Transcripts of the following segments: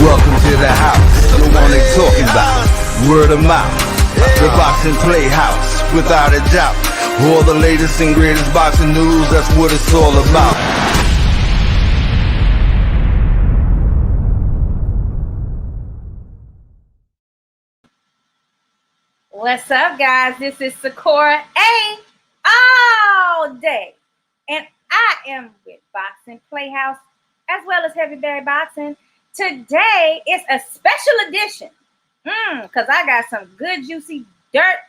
Welcome to the house, the one they talking about. Word of mouth, the Boxing PlayHouse, without a doubt. All the latest and greatest boxing news, that's what it's all about. What's up, guys? This is Sakura A all day, and I am with Boxing PlayHouse as well as Heavy Berry Boxing. Today is a special edition because I got some good juicy dirt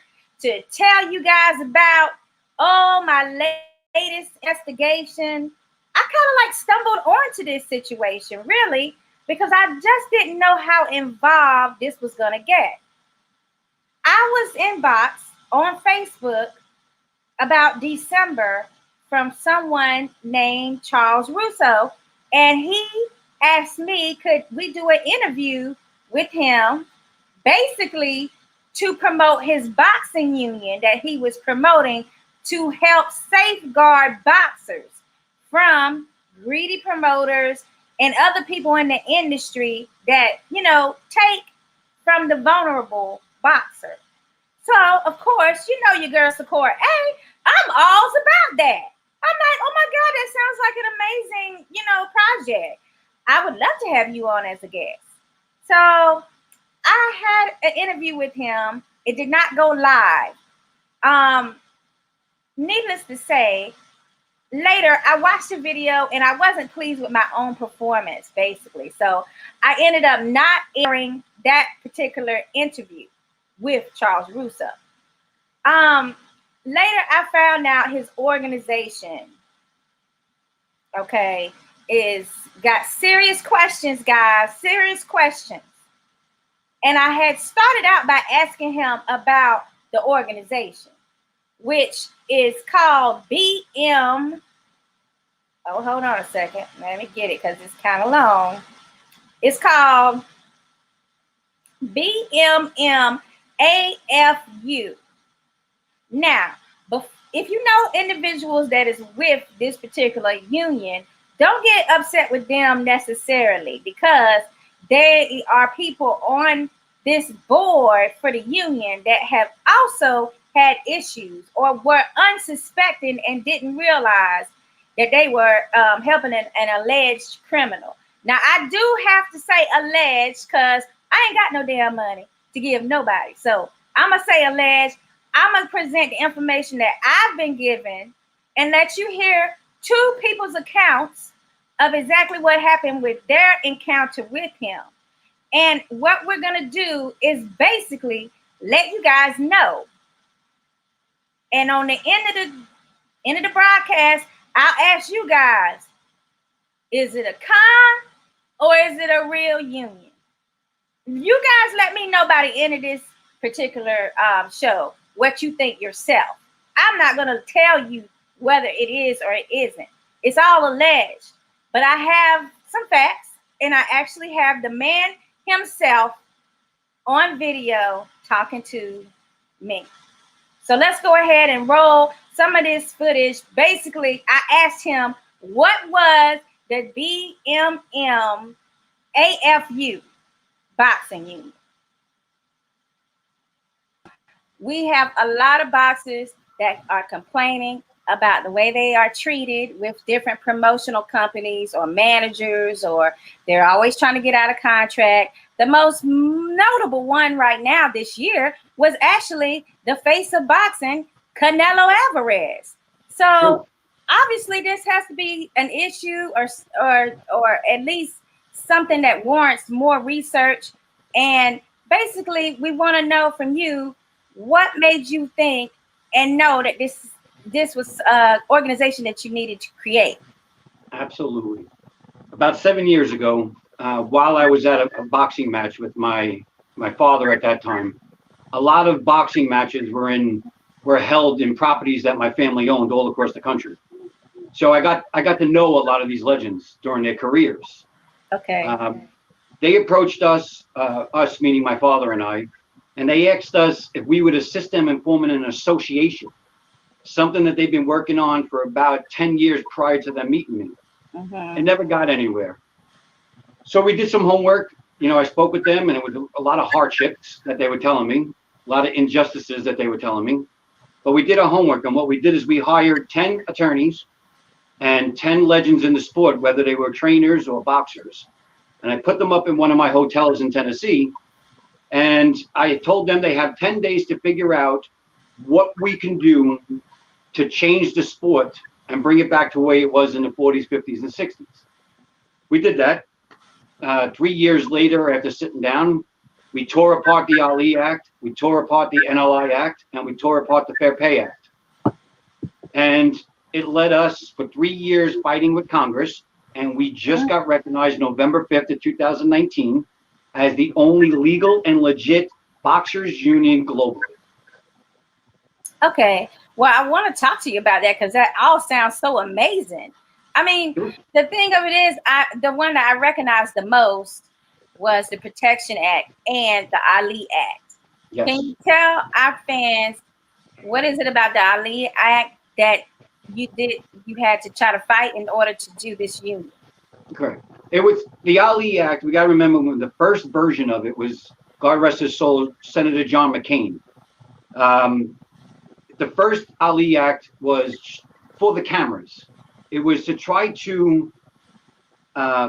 to tell you guys about. Oh, my latest investigation. I kind of like stumbled onto this situation, really, because I just didn't know how involved this was going to get. I was inboxed on Facebook about December from someone named Charles Russo, and he asked me, could we do an interview with him, basically to promote his boxing union that he was promoting to help safeguard boxers from greedy promoters and other people in the industry that, you know, take from the vulnerable boxer. So, of course, you know your girl Sakura, hey, I'm all about that. I'm like, oh my God, that sounds like an amazing, you know, project. I would love to have you on as a guest. So I had an interview with him. It did not go live. Needless to say, later I watched the video and I wasn't pleased with my own performance, basically. So I ended up not airing that particular interview with Charles Russo. Later I found out his organization, okay, is got serious questions, guys, serious questions. And I had started out by asking him about the organization, which is called BM. Oh, hold on a second. Let me get it because it's kind of long. It's called BMMAFU. Now, if you know individuals that is with this particular union, don't get upset with them necessarily, because they are people on this board for the union that have also had issues or were unsuspecting and didn't realize that they were helping an alleged criminal. Now, I do have to say alleged because I ain't got no damn money to give nobody. So I'm going to say alleged. I'm going to present the information that I've been given and let you hear two people's accounts of exactly what happened with their encounter with him. And what we're going to do is basically let you guys know. And on the end of the broadcast, I'll ask you guys, is it a con or is it a real union? You guys let me know by the end of this particular show what you think yourself. I'm not going to tell you whether it is or it isn't. It's all alleged. But I have some facts, and I actually have the man himself on video talking to me. So let's go ahead and roll some of this footage. Basically, I asked him, what was the BMMAFU boxing union? We have a lot of boxers that are complaining about the way they are treated with different promotional companies or managers, or they're always trying to get out of contract. The most notable one right now this year was actually the face of boxing, Canelo Alvarez. So obviously this has to be an issue or at least something that warrants more research. And basically we want to know from you, what made you think and know that this was an organization that you needed to create? Absolutely. About 7 years ago, while I was at a boxing match with my father at that time, a lot of boxing matches were held in properties that my family owned all across the country. So I got to know a lot of these legends during their careers. Okay. They approached us meaning my father and I, and they asked us if we would assist them in forming an association, something that they've been working on for about 10 years prior to them meeting me. It never got anywhere. So we did some homework I spoke with them, and it was a lot of hardships that they were telling me, a lot of injustices that they were telling me. But we did our homework, and what we did is we hired 10 attorneys and 10 legends in the sport, whether they were trainers or boxers. And I put them up in one of my hotels in Tennessee, and I told them they have 10 days to figure out what we can do to change the sport and bring it back to the way it was in the 40s, 50s, and 60s. We did that. 3 years later, after sitting down, we tore apart the Ali Act, we tore apart the NLI Act, and we tore apart the Fair Pay Act. And it led us for 3 years fighting with Congress, and we just got recognized November 5th of 2019 as the only legal and legit boxers union globally. Okay. Well, I want to talk to you about that because that all sounds so amazing. I mean, the thing of it is, the one that I recognized the most was the Protection Act and the Ali Act. Yes. Can you tell our fans what is it about the Ali Act that you had to try to fight in order to do this union? Correct. It was the Ali Act. We got to remember when the first version of it was, God rest his soul, Senator John McCain. The first Ali Act was for the cameras. It was to try to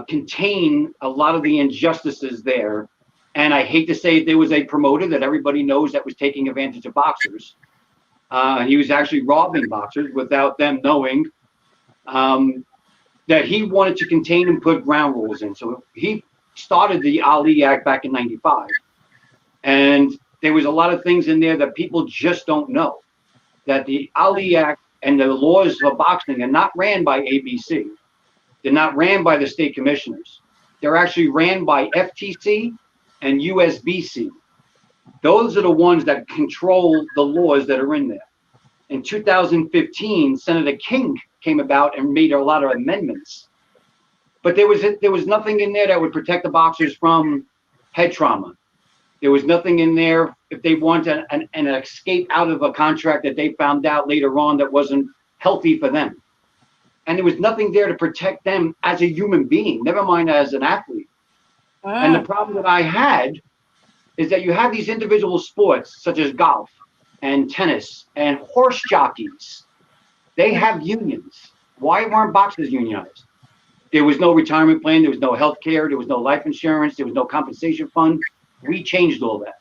contain a lot of the injustices there. And I hate to say there was a promoter that everybody knows that was taking advantage of boxers. He was actually robbing boxers without them knowing that he wanted to contain and put ground rules in. So he started the Ali Act back in '95. And there was a lot of things in there that people just don't know. That the Ali Act and the laws for boxing are not ran by ABC. They're not ran by the state commissioners. They're actually ran by FTC and USBC. Those are the ones that control the laws that are in there. In 2015, Senator King came about and made a lot of amendments. But there was nothing in there that would protect the boxers from head trauma. There was nothing in there if they want an escape out of a contract that they found out later on that wasn't healthy for them. And there was nothing there to protect them as a human being, never mind as an athlete. And the problem that I had is that you have these individual sports such as golf and tennis and horse jockeys. They have unions. Why weren't boxers unionized? There was no retirement plan. There was no health care. There was no life insurance. There was no compensation fund. We changed all that.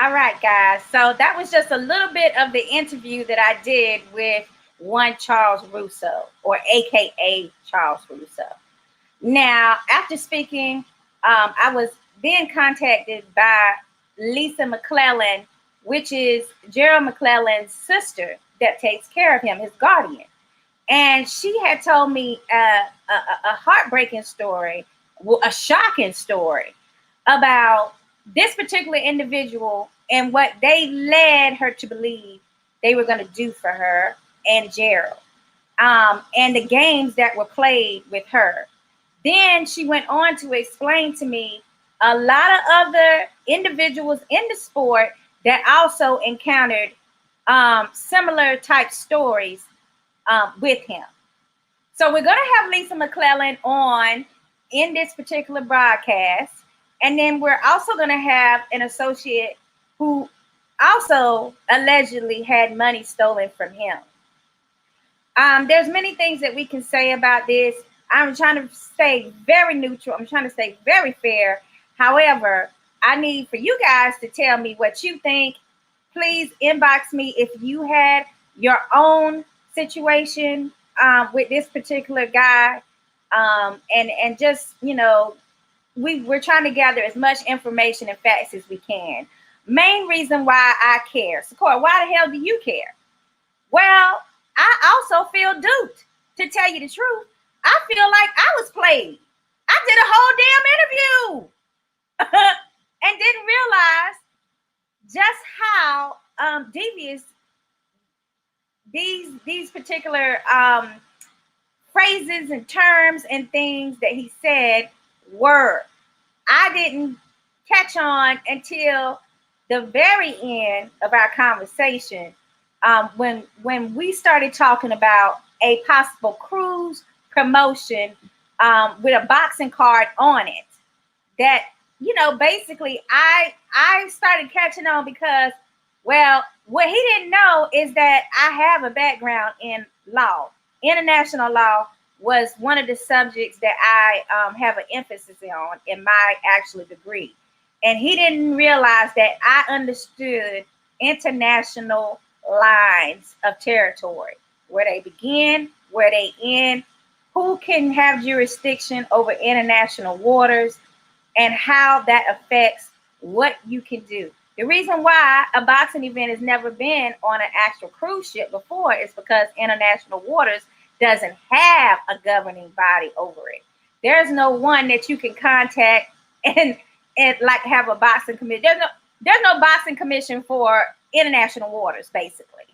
All right, guys. So that was just a little bit of the interview that I did with one Charles Russo, or AKA Charles Russo. Now, after speaking, I was then contacted by Lisa McClellan, which is Gerald McClellan's sister that takes care of him, his guardian. And she had told me a heartbreaking story, a shocking story about this particular individual and what they led her to believe they were going to do for her and Gerald, and the games that were played with her. Then she went on to explain to me a lot of other individuals in the sport that also encountered similar type stories with him. So we're going to have Lisa McClellan on in this particular broadcast. And then we're also going to have an associate who also allegedly had money stolen from him. There's many things that we can say about this. I'm trying to stay very neutral. I'm trying to stay very fair. However, I need for you guys to tell me what you think. Please inbox me if you had your own situation with this particular guy. And just, we're trying to gather as much information and facts as we can. Main reason why I care. Sequoia, why the hell do you care? Well, I also feel duped, to tell you the truth. I feel like I was played. I did a whole damn interview and didn't realize just how devious these particular phrases and terms and things that he said were. I didn't catch on until the very end of our conversation when we started talking about a possible cruise promotion with a boxing card on it, that, you know, basically I started catching on because, well, what he didn't know is that I have a background in law. International law was one of the subjects that I have an emphasis on in my actual degree. And he didn't realize that I understood international lines of territory, where they begin, where they end, who can have jurisdiction over international waters, and how that affects what you can do. The reason why a boxing event has never been on an actual cruise ship before is because international waters doesn't have a governing body over it. There's no one that you can contact and like have a boxing commission. There's no boxing commission for international waters, basically.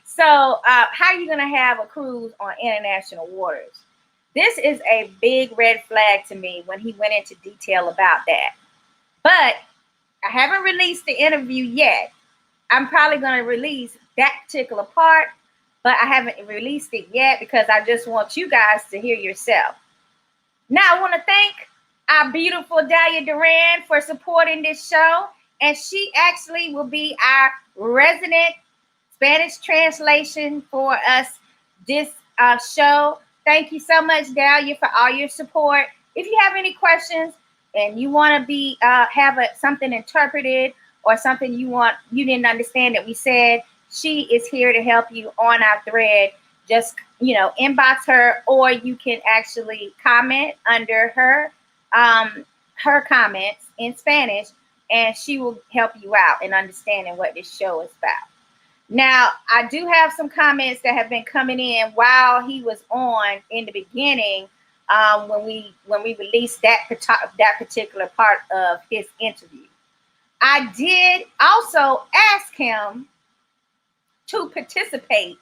So how are you going to have a cruise on international waters? This is a big red flag to me when he went into detail about that. But I haven't released the interview yet. I'm probably going to release that particular part, but I haven't released it yet because I just want you guys to hear yourself. Now, I want to thank our beautiful Dalia Duran for supporting this show. And she actually will be our resident Spanish translation for us this show. Thank you so much, Dalia, for all your support. If you have any questions and you want to be have something interpreted or something you didn't understand that we said, she is here to help you on our thread. Just, you know, inbox her, or you can actually comment under her comments in Spanish, and she will help you out in understanding what this show is about. Now, I do have some comments that have been coming in while he was on in the beginning, when we released that particular part of his interview. I did also ask him to participate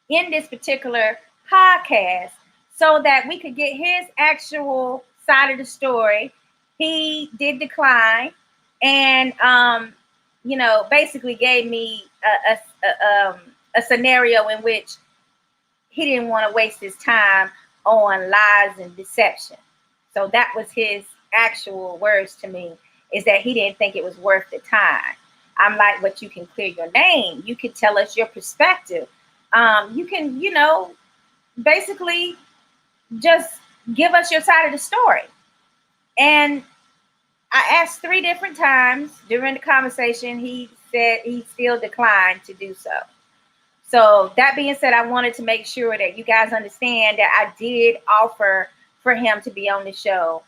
in this particular podcast so that we could get his actual side of the story. He did decline, and you know, basically gave me a scenario in which he didn't want to waste his time on lies and deception. So that was his actual words to me, is that he didn't think it was worth the time. I'm like, but you can clear your name. You can tell us your perspective. You can, you know, basically just give us your side of the story. And I asked 3 different times during the conversation. He said he still declined to do so. So that being said, I wanted to make sure that you guys understand that I did offer for him to be on the show,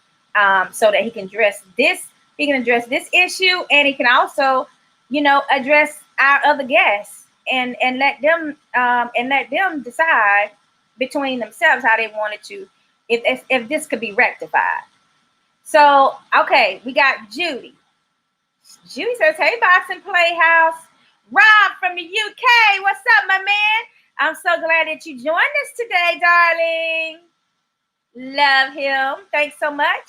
so that he can address this. He can address this issue, and he can also, you know, address our other guests and let them decide between themselves how they wanted to, if this could be rectified. So, okay, we got Judy. Judy says, hey, Boxing PlayHouse. Rob from the UK. What's up, my man? I'm so glad that you joined us today, darling. Love him. Thanks so much.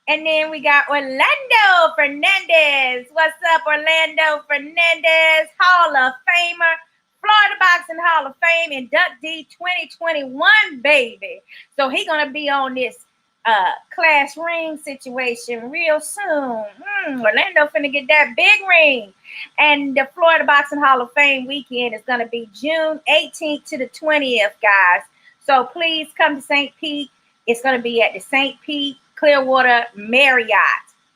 And then we got Orlando Fernandez. What's up, Orlando Fernandez? Hall of Famer. Florida Boxing Hall of Fame inductee 2021, baby. So he's going to be on this class ring situation real soon. Orlando finna get that big ring. And the Florida Boxing Hall of Fame weekend is going to be June 18th to the 20th, guys. So please come to St. Pete. It's going to be at the St. Pete Clearwater Marriott.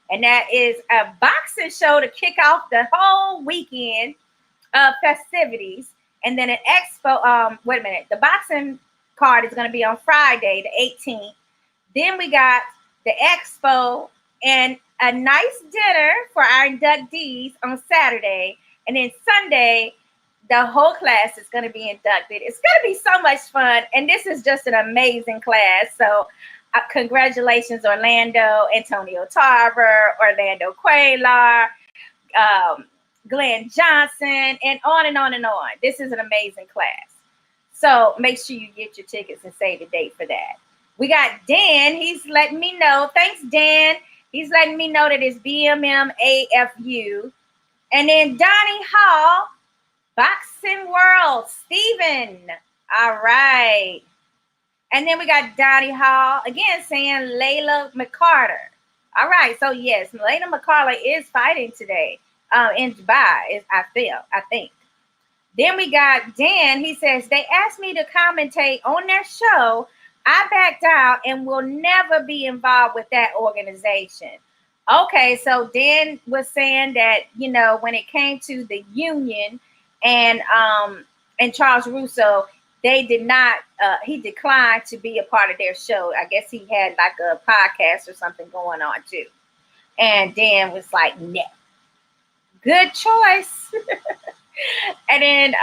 And that is a boxing show to kick off the whole weekend of festivities. And then an expo, wait a minute, the boxing card is going to be on Friday, the 18th. Then we got the expo and a nice dinner for our inductees on Saturday. And then Sunday, the whole class is going to be inducted. It's going to be so much fun. And this is just an amazing class. So congratulations, Orlando, Antonio Tarver, Orlando Cuellar, Glenn Johnson, and on and on and on. This is an amazing class. So make sure you get your tickets and save the date for that. We got Dan. He's letting me know. Thanks, Dan. He's letting me know that it's BMM AFU. And then Donnie Hall. Boxing World, Steven. All right. And then we got Donnie Hall again saying Layla McCarter. All right. So yes, Layla McCarter is fighting today in Dubai, I think. Then we got Dan. He says, they asked me to commentate on their show. I backed out and will never be involved with that organization. Okay, so Dan was saying that, you know, when it came to the union and Charles Russo, they did not, he declined to be a part of their show. I guess he had like a podcast or something going on too. And Dan was like, no. Good choice. And then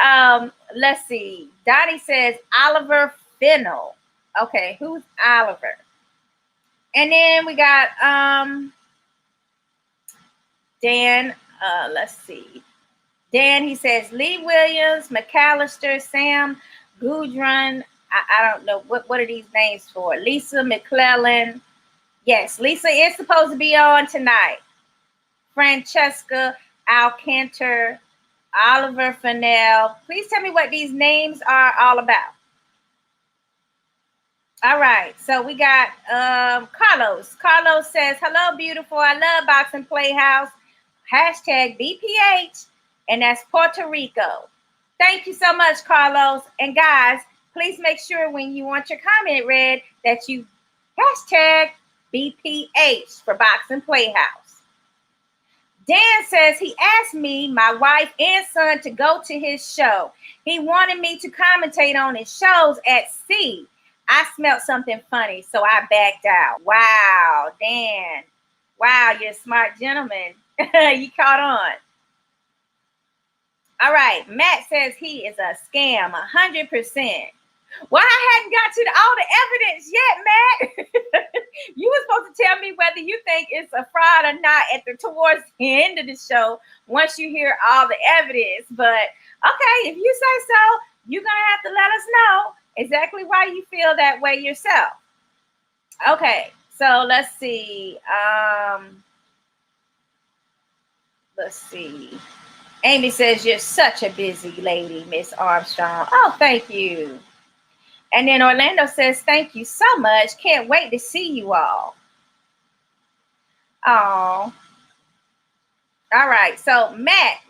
let's see. Donnie says Oliver Fennell. Okay, who's Oliver? And then we got Dan. Let's see. Dan, he says Lee Williams, McAllister, Sam Gudrun. I don't know what are these names for. Lisa McClellan. Yes, Lisa is supposed to be on tonight. Francesca Alcantar. Oliver Fennell. Please tell me what these names are all about. All right, so we got Carlos. Carlos says, hello, beautiful. I love Boxing PlayHouse. Hashtag BPH, and that's Puerto Rico. Thank you so much, Carlos. And guys, please make sure when you want your comment read that you hashtag BPH for Boxing PlayHouse. Dan says he asked me, my wife and son to go to his show. He wanted me to commentate on his shows at sea. I smelled something funny, so I backed out. Wow, Dan. Wow, you're a smart gentleman. You caught on. All right, Matt says he is a scam, 100%. Well, I hadn't got to all the evidence yet, Matt. You were supposed to tell me whether you think it's a fraud or not towards the end of the show once you hear all the evidence. But okay, if you say so, you're gonna have to let us know exactly why you feel that way yourself. Okay, so let's see. Let's see. Amy says you're such a busy lady, Miss Armstrong. Oh, thank you. And then Orlando says, thank you so much. Can't wait to see you all. Oh. All right. So Matt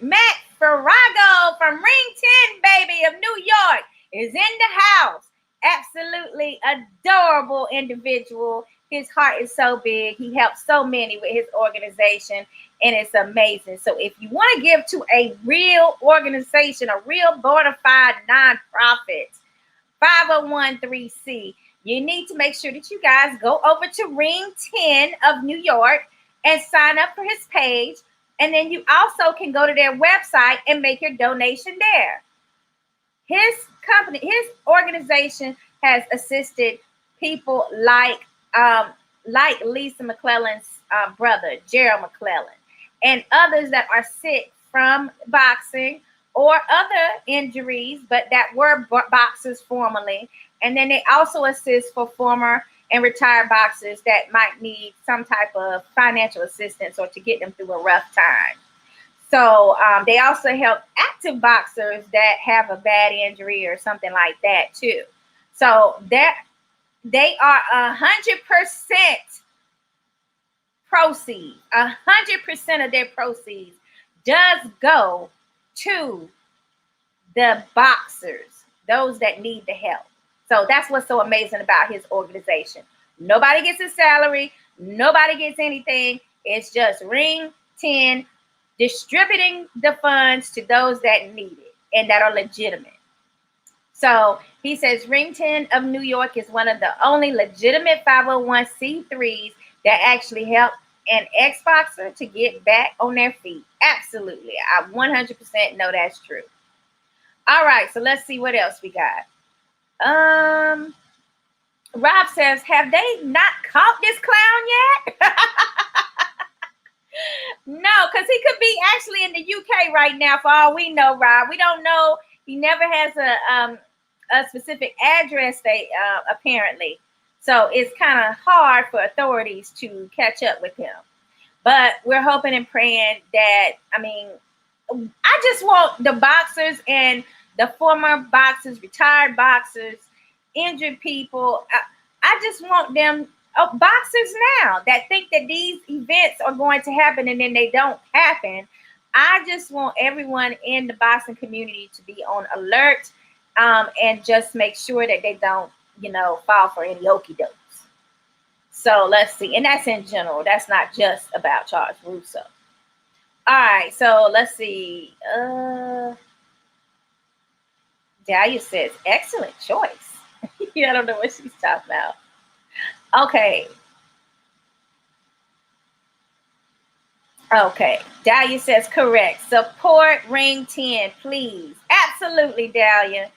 Farrago from Ring 10, baby, of New York is in the house. Absolutely adorable individual. His heart is so big. He helps so many with his organization, and it's amazing. So if you want to give to a real organization, a real bona fide nonprofit, 501(c), you need to make sure that you guys go over to Ring 10 of New York and sign up for his page. And then you also can go to their website and make your donation there. His company, his organization has assisted people like Lisa McClellan's brother, Gerald McClellan, and others that are sick from boxing or other injuries, but that were boxers formerly. And then they also assist for former and retired boxers that might need some type of financial assistance or to get them through a rough time. So they also help active boxers that have a bad injury or something like that too. So that they are 100% proceeds. 100% of their proceeds does go to the boxers, those that need the help. So that's what's so amazing about his organization. Nobody gets a salary. Nobody gets anything. It's just Ring 10 distributing the funds to those that need it and that are legitimate. So he says Ring 10 of New York is one of the only legitimate 501c3s that actually help an ex-boxer to get back on their feet. Absolutely. I 100% know that's true. All right, so let's see what else we got. Rob says, have they not caught this clown yet? No, because he could be actually in the UK right now for all we know, Rob. We don't know. He never has a specific address, apparently. So it's kind of hard for authorities to catch up with him. But we're hoping and praying that, I just want the boxers and the former boxers, retired boxers, injured people. I just want them, boxers now that think that these events are going to happen and then they don't happen. I just want everyone in the boxing community to be on alert, and just make sure that they don't, fall for any okie dokes. So let's see. And that's in general. That's not just about Charles Russo. All right. So let's see. Dahlia says, excellent choice. I don't know what she's talking about. Okay. Okay. Dahlia says, correct. Support Ring 10, please. Absolutely, Dahlia.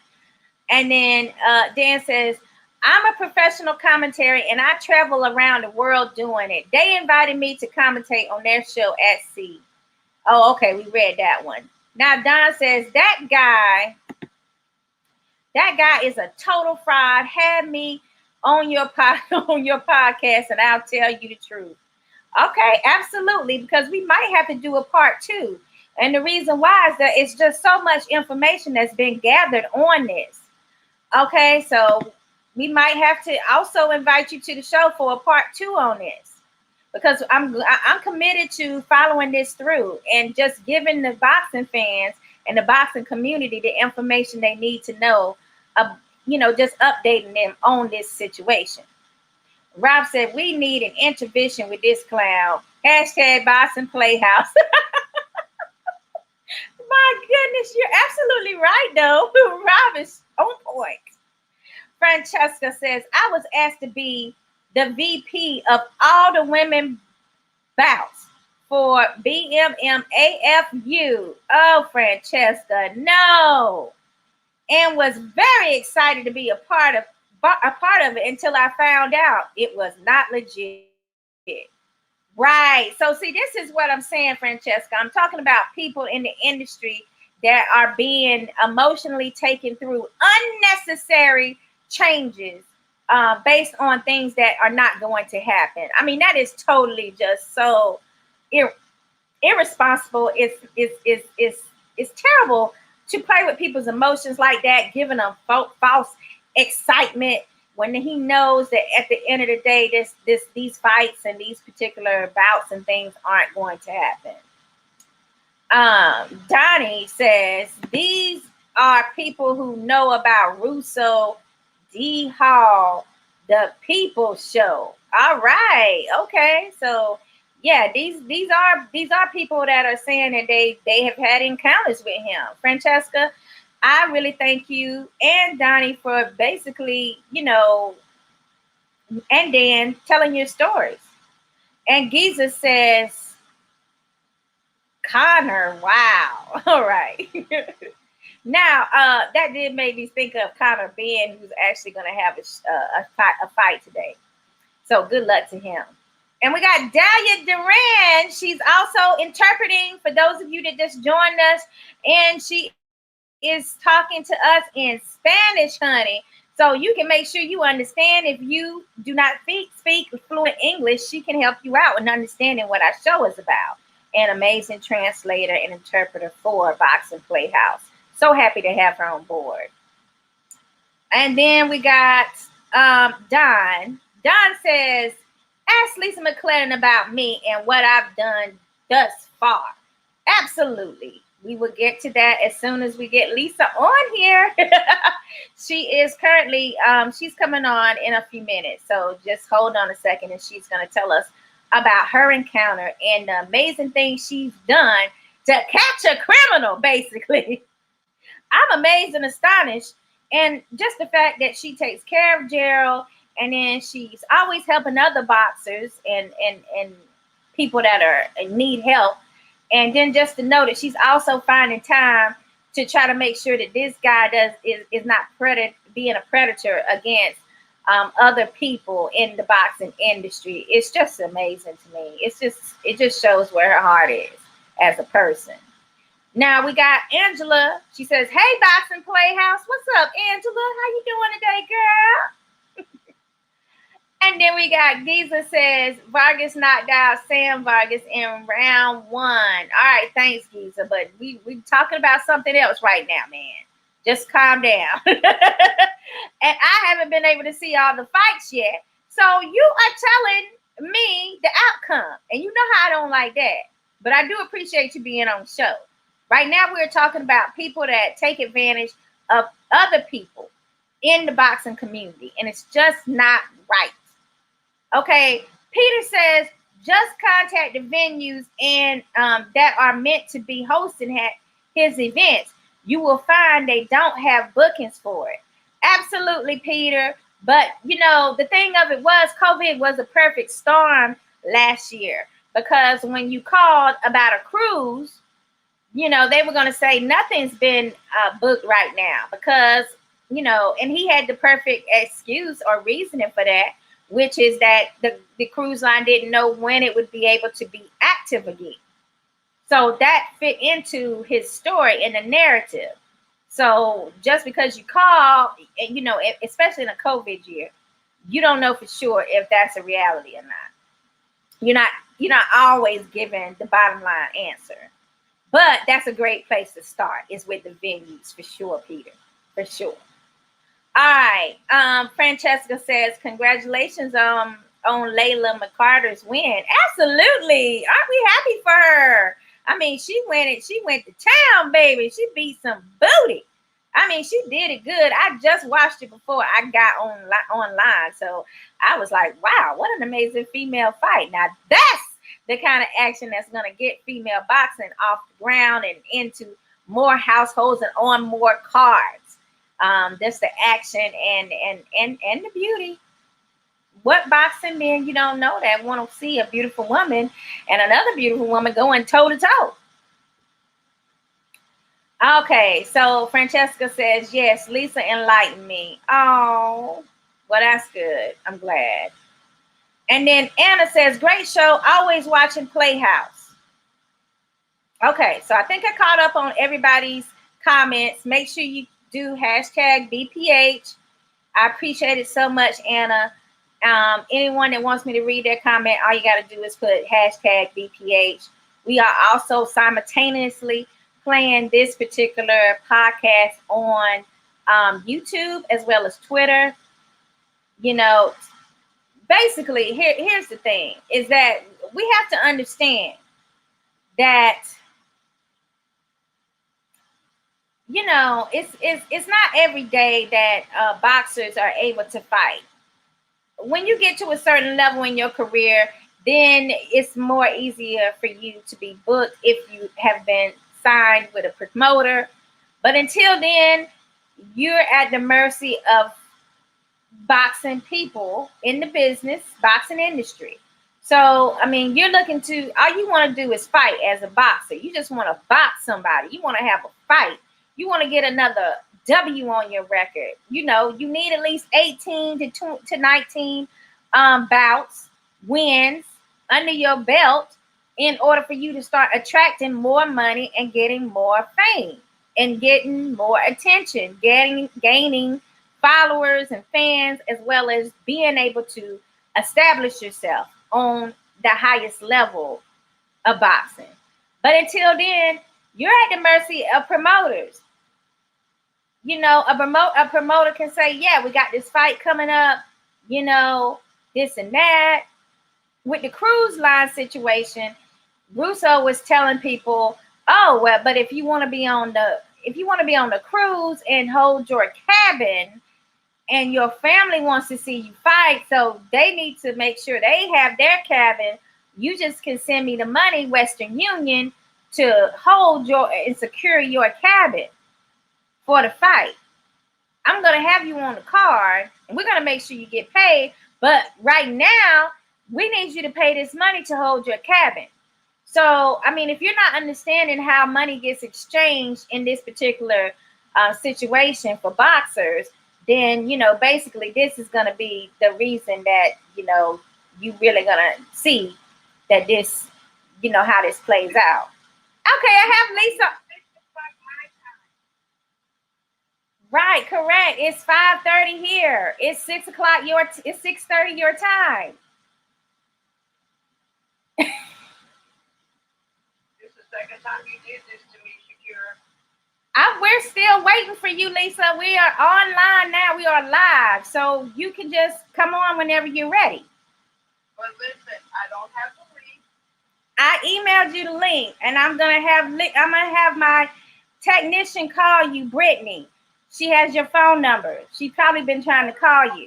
And then Dan says, I'm a professional commentary and I travel around the world doing it. They invited me to commentate on their show at sea. Oh, okay. We read that one. Now, Don says, that guy is a total fraud. Have me on your podcast and I'll tell you the truth. Okay, absolutely. Because we might have to do a part 2. And the reason why is that it's just so much information that's been gathered on this. Okay, so we might have to also invite you to the show for a part 2 on this, because I'm committed to following this through and just giving the boxing fans and the boxing community the information they need to know, just updating them on this situation. Rob said, we need an intervention with this clown. Hashtag Boxing PlayHouse. My goodness, you're absolutely right, though. Rob is on point. Francesca says, I was asked to be the VP of all the women bouts for BMMAFU. Oh, Francesca, no. And was very excited to be a part of it until I found out it was not legit. Right. So see, this is what I'm saying, Francesca. I'm talking about people in the industry that are being emotionally taken through unnecessary changes based on things that are not going to happen. I mean, that is totally just so irresponsible. It's terrible to play with people's emotions like that, giving them false excitement when he knows that at the end of the day, these fights and these particular bouts and things aren't going to happen. Donnie says, these are people who know about Russo, D Hall, the People Show. All right. Okay. So yeah, these are people that are saying that they have had encounters with him. Francesca, I really thank you and Donnie for basically, and Dan telling your stories. And Giza says, Connor, wow. All right. Now, that did make me think of Connor Ben, who's actually going to have a fight today. So good luck to him. And we got Dahlia Duran. She's also interpreting for those of you that just joined us. And she is talking to us in Spanish, honey. So you can make sure you understand. If you do not speak fluent English, she can help you out in understanding what our show is about. An amazing translator and interpreter for Boxing PlayHouse. So happy to have her on board. And then we got Don. Don says, ask Lisa McClellan about me and what I've done thus far. Absolutely. We will get to that as soon as we get Lisa on here. She is currently, she's coming on in a few minutes. So just hold on a second and she's going to tell us about her encounter and the amazing things she's done to catch a criminal, basically. I'm amazed and astonished. And just the fact that she takes care of Gerald, and then she's always helping other boxers and people that need help. And then just to know that she's also finding time to try to make sure that this guy is not being a predator against other people in the boxing industry. It's just amazing to me. It just shows where her heart is as a person. Now we got Angela. She says, hey, Boxing PlayHouse. What's up, Angela? How you doing today, girl? And then we got Giza says Vargas knocked out Sam Vargas in round 1. All right, thanks, Giza. But we talking about something else right now, man. Just calm down. And I haven't been able to see all the fights yet. So you are telling me the outcome. And you know how I don't like that. But I do appreciate you being on the show. Right now we're talking about people that take advantage of other people in the boxing community. And it's just not right. Okay, Peter says, just contact the venues and that are meant to be hosting his events. You will find they don't have bookings for it. Absolutely, Peter. But, you know, the thing of it was COVID was a perfect storm last year, because when you called about a cruise, you know, they were going to say nothing's been booked right now because, you know, and he had the perfect excuse or reasoning for that, which is that the cruise line didn't know when it would be able to be active again. So that fit into his story and the narrative. So just because you call, you know, especially in a COVID year, you don't know for sure if that's a reality or not. You're not always given the bottom line answer. But that's a great place to start, is with the venues, for sure, Peter, for sure. All right. Francesca says, congratulations on Layla McCarter's win. Absolutely. Aren't we happy for her? I mean, she went to town, baby. She beat some booty. I mean, she did it good. I just watched it before I got online. So I was like, wow, what an amazing female fight. Now that's the kind of action that's going to get female boxing off the ground and into more households and on more cards. That's the action and the beauty. What boxing man you don't know that want to see a beautiful woman and another beautiful woman going toe to toe? Okay, so Francesca says, yes, Lisa enlightened me. Oh, well, that's good. I'm glad. And then Anna says, great show. Always watching PlayHouse. Okay, so I think I caught up on everybody's comments. Make sure you do hashtag BPH. I appreciate it so much, Anna. Anyone that wants me to read their comment, all you got to do is put hashtag BPH. We are also simultaneously playing this particular podcast on YouTube as well as Twitter. You know, basically, here's the thing, is that we have to understand that, you know, it's not every day that boxers are able to fight. When you get to a certain level in your career, then it's more easier for you to be booked if you have been signed with a promoter. But until then, you're at the mercy of boxing people in the business, boxing industry. So, I mean, you're looking to, all you want to do is fight as a boxer. You just want to box somebody. You want to have a fight. You want to get another W on your record. You know, you need at least 18 to 19 bouts, wins under your belt in order for you to start attracting more money and getting more fame and getting more attention, gaining followers and fans, as well as being able to establish yourself on the highest level of boxing. But until then, you're at the mercy of promoters. You know, a promoter can say, yeah, we got this fight coming up, you know, this and that. With the cruise line situation, Russo was telling people, oh, well, but if you want to be on the cruise and hold your cabin and your family wants to see you fight, so they need to make sure they have their cabin. You just can send me the money, Western Union, to hold and secure your cabin for the fight. I'm going to have you on the card and we're going to make sure you get paid. But right now, we need you to pay this money to hold your cabin. So, I mean, if you're not understanding how money gets exchanged in this particular situation for boxers, then, you know, basically this is going to be the reason that, you know, you really going to see that this, you know, how this plays out. Okay, I have Lisa. Right, correct. It's 5:30 here. It's 6 o'clock it's 6:30 your time. This is the second time you did this to me, Shakira. We're still waiting for you, Lisa. We are online now. We are live. So you can just come on whenever you're ready. But listen, I don't have the link. I emailed you the link, and I'm gonna have my technician call you, Brittany. She has your phone number. She's probably been trying to call you. I'm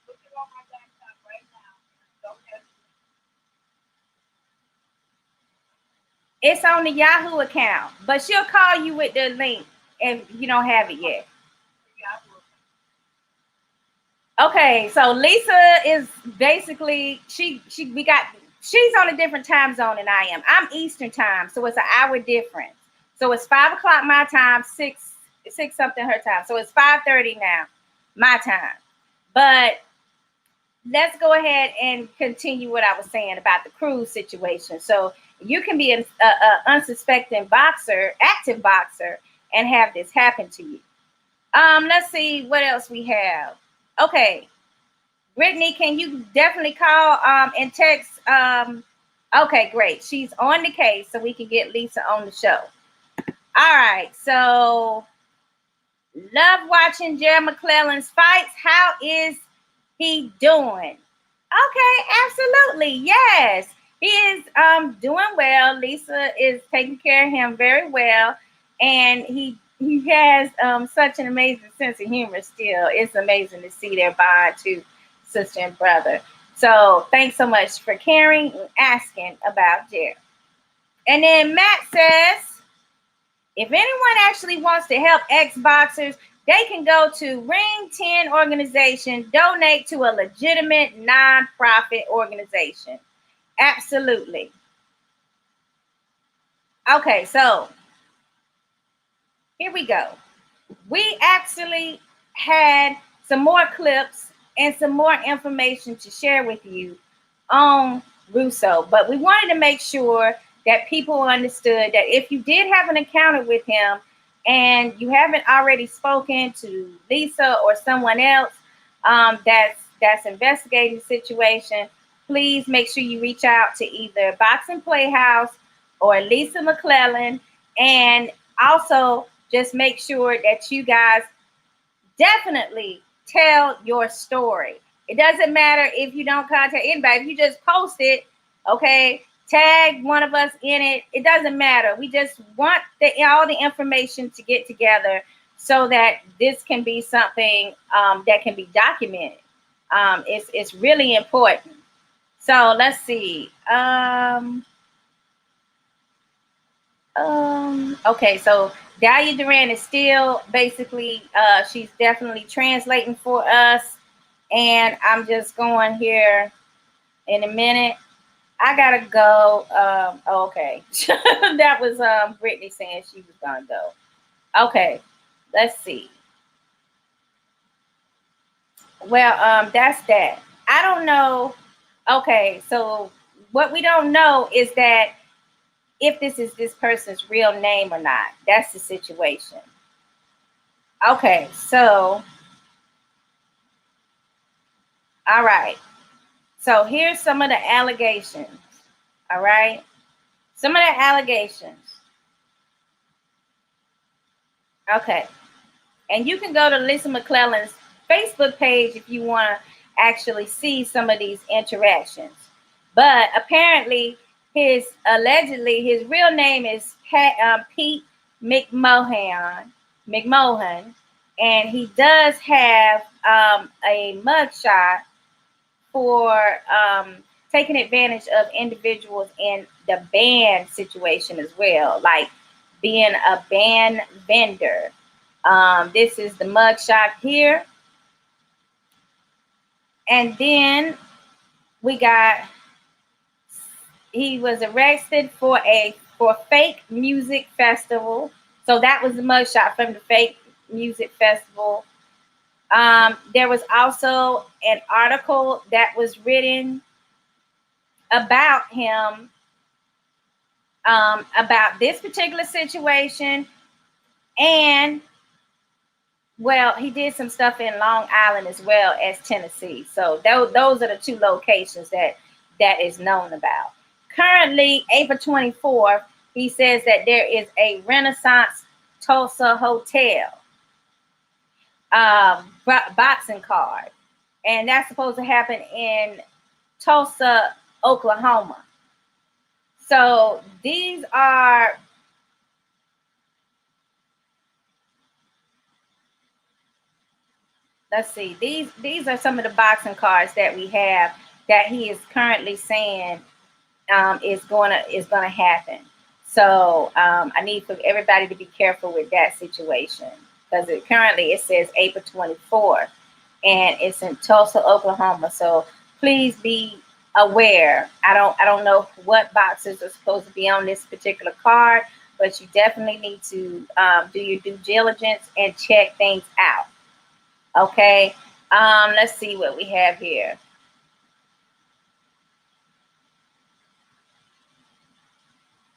looking on my laptop right now. Don't have It's on the Yahoo account, but she'll call you with the link if you don't have it yet. Okay, so Lisa is basically she's on a different time zone than I am. I'm Eastern time, so it's an hour difference. So it's 5 o'clock my time, six something her time. So it's 5:30 now, my time. But let's go ahead and continue what I was saying about the cruise situation. So you can be an unsuspecting boxer, active boxer, and have this happen to you. Let's see what else we have. Okay, Brittany, can you definitely call and text? Okay, great. She's on the case, so we can get Lisa on the show. All right, so love watching Gerald McClellan's fights. How is he doing? Okay, absolutely, yes. He is doing well. Lisa is taking care of him very well, and he has such an amazing sense of humor still. It's amazing to see their bond to sister and brother. So thanks so much for caring and asking about Gerald. And then Matt says, if anyone actually wants to help ex-boxers, they can go to Ring 10 organization, donate to a legitimate nonprofit organization. Absolutely. Okay, so here we go. We actually had some more clips and some more information to share with you on Russo, but we wanted to make sure that people understood that if you did have an encounter with him and you haven't already spoken to Lisa or someone else that's investigating the situation, please make sure you reach out to either Boxing PlayHouse or Lisa McClellan, and also just make sure that you guys definitely tell your story. It doesn't matter if you don't contact anybody. If you just post it, okay, tag one of us in it. It doesn't matter. We just want all the information to get together so that this can be something that can be documented. It's really important. So let's see. Okay, so Dahlia Duran is still basically, she's definitely translating for us. And I'm just going here in a minute. I gotta go. Okay. That was Brittany saying she was gonna go. Okay, let's see. Well, that's that. I don't know. Okay, so what we don't know is that if this is this person's real name or not. That's the situation. Okay, so all right. So here's some of the allegations. All right. Some of the allegations. Okay. And you can go to Lisa McClellan's Facebook page if you want to actually see some of these interactions. But apparently allegedly his real name is Pete McMahon, and he does have a mugshot for taking advantage of individuals in the band situation as well, like being a band vendor. This is the mugshot here. And then we got, he was arrested for fake music festival. So that was the mugshot from the fake music festival. There was also an article that was written about him, about this particular situation, and Well, he did some stuff in Long Island as well as Tennessee. So those are the two locations that is known about. Currently, April 24th, he says that there is a Renaissance Tulsa hotel boxing card, and that's supposed to happen in Tulsa, Oklahoma. So these are, let's see, these are some of the boxing cards that we have that he is currently saying is gonna happen. So I need for everybody to be careful with that situation, because currently it says April 24th, and it's in Tulsa, Oklahoma. So please be aware. I don't know what boxes are supposed to be on this particular card, but you definitely need to do your due diligence and check things out. Okay. Let's see what we have here.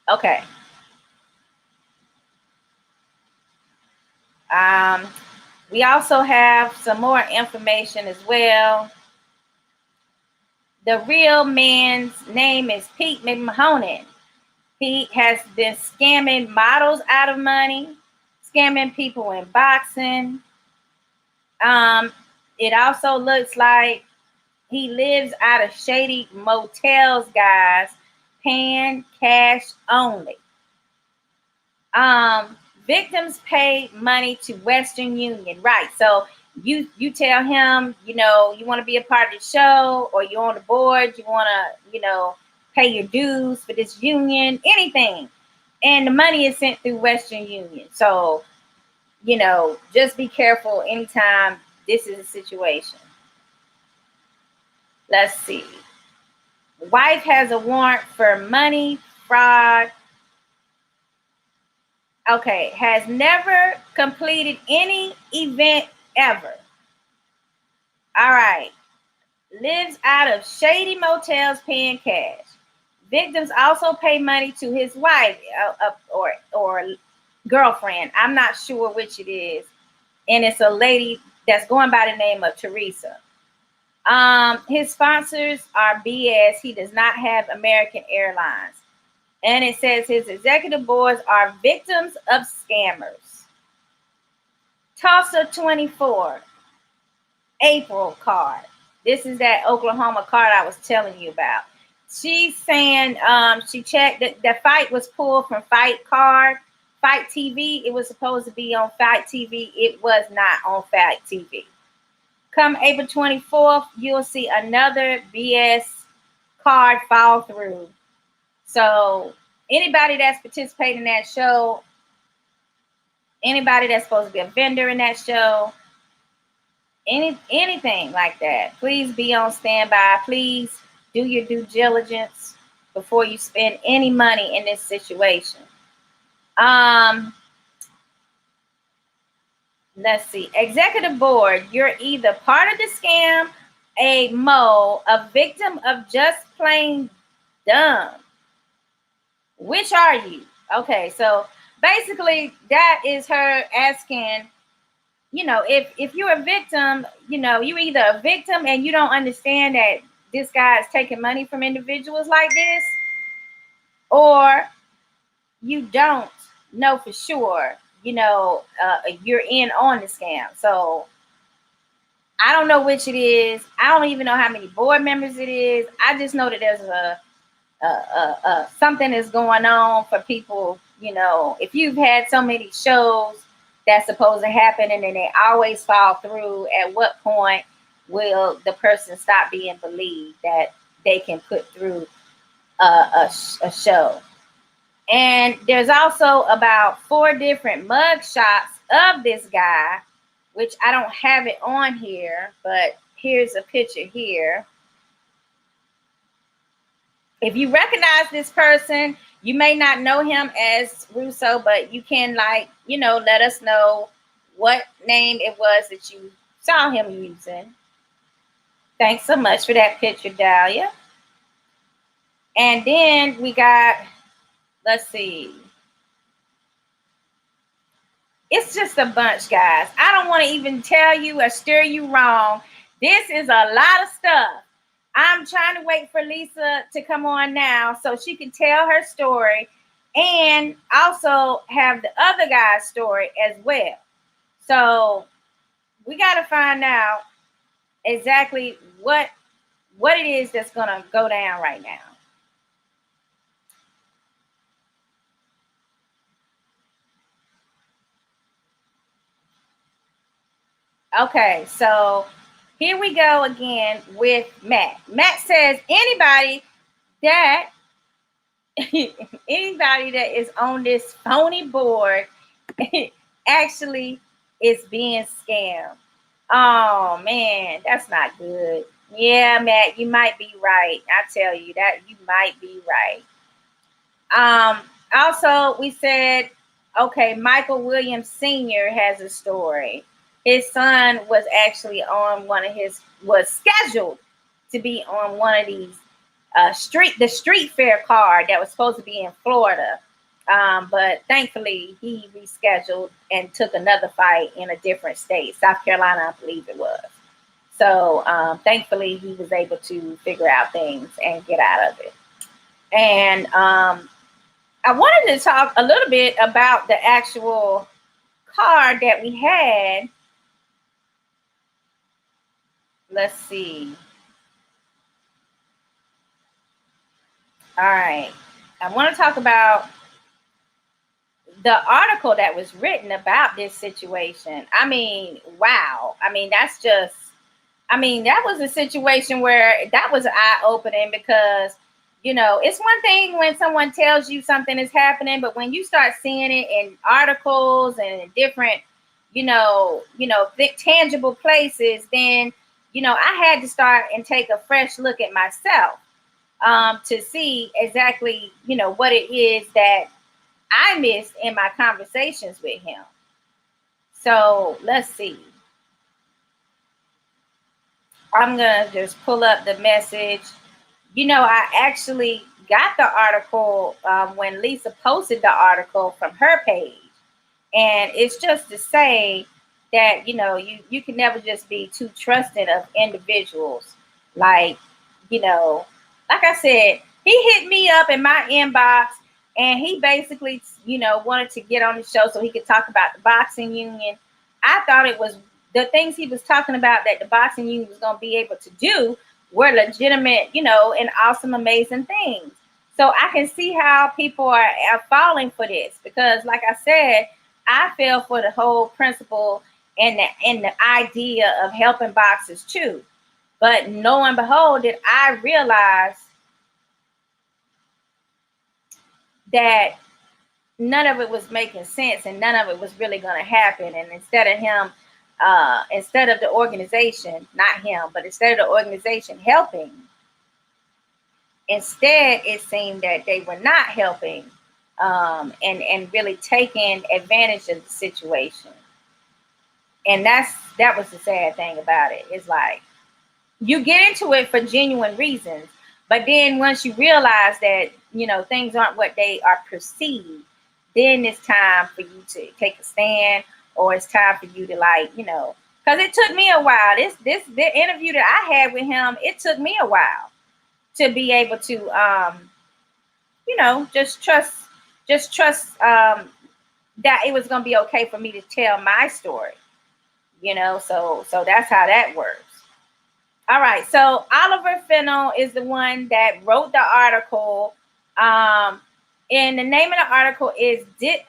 Okay. We also have some more information as well. The real man's name is Pete McMahon. He has been scamming models out of money, scamming people in boxing. It also looks like he lives out of shady motels, guys, paying cash only. Victims pay money to Western Union, right? So you tell him, you want to be a part of the show, or you're on the board, you want to, pay your dues for this union, anything, and the money is sent through Western Union. So, just be careful anytime this is a situation. Let's see. Wife has a warrant for money fraud. Okay, has never completed any event ever. All right. Lives out of shady motels paying cash. Victims also pay money to his wife or girlfriend. I'm not sure which it is. And it's a lady that's going by the name of Teresa. His sponsors are BS. He does not have American Airlines. And it says his executive boards are victims of scammers. Tulsa 24, April card. This is that Oklahoma card I was telling you about. She's saying she checked that the fight was pulled from Fight TV. It was supposed to be on Fight TV. It was not on Fight TV. Come April 24th, you'll see another BS card fall through. So anybody that's participating in that show, anybody that's supposed to be a vendor in that show, anything like that, please be on standby. Please do your due diligence before you spend any money in this situation. Let's see. Executive board, you're either part of the scam, a mole, a victim of just plain dumb. Which are you? Okay, so basically that is her asking, if you're a victim, you're either a victim and you don't understand that this guy is taking money from individuals like this, or you don't know for sure, you're in on the scam. So I don't know which it is. I don't even know how many board members it is. I just know that there's something is going on for people. If you've had so many shows that's supposed to happen and then they always fall through, at what point will the person stop being believed that they can put through a show? And there's also about 4 different mug shots of this guy, which I don't have it on here, but here's a picture here. If you recognize this person, you may not know him as Russo, but you can let us know what name it was that you saw him using. Thanks so much for that picture, Dahlia. And then we got, let's see. It's just a bunch, guys. I don't want to even tell you or steer you wrong. This is a lot of stuff. I'm trying to wait for Lisa to come on now so she can tell her story and also have the other guy's story as well. So we got to find out exactly what it is that's going to go down right now. Okay, so here we go again with Matt. Matt says anybody that is on this phony board actually is being scammed. Oh man, that's not good. Yeah, Matt, you might be right. I tell you that you might be right. Also, we said, okay, Michael Williams Sr. has a story. His son was actually on was scheduled to be on one of these the street fair card that was supposed to be in Florida. But thankfully he rescheduled and took another fight in a different state, South Carolina, I believe it was. So thankfully he was able to figure out things and get out of it. And I wanted to talk a little bit about the actual card that we had. Let's see. All right. I want to talk about the article that was written about this situation. I mean, wow. I mean, that was a situation where that was eye-opening because, you know, it's one thing when someone tells you something is happening, but when you start seeing it in articles and in different, tangible places, then, I had to start and take a fresh look at myself to see exactly, what it is that I missed in my conversations with him. So let's see. I'm going to just pull up the message. I actually got the article when Lisa posted the article from her page. And it's just to say that, you can never just be too trusting of individuals. Like I said, he hit me up in my inbox and he basically, wanted to get on the show so he could talk about the boxing union. I thought it was the things he was talking about that the boxing union was going to be able to do were legitimate, and awesome, amazing things. So I can see how people are falling for this because, like I said, I fell for the whole principle and the idea of helping boxers too. But lo and behold, did I realize that none of it was making sense and none of it was really going to happen. And instead of the organization, not him, but instead of the organization helping, instead it seemed that they were not helping and really taking advantage of the situation. And that was the sad thing about it. It's like you get into it for genuine reasons, but then once you realize that, things aren't what they are perceived, then it's time for you to take a stand, or it's time for you to because it took me a while. The interview that I had with him, it took me a while to be able to, just trust that it was going to be okay for me to tell my story, so that's how that works. All right. So Oliver Fennell is the one that wrote the article. And the name of the article is Get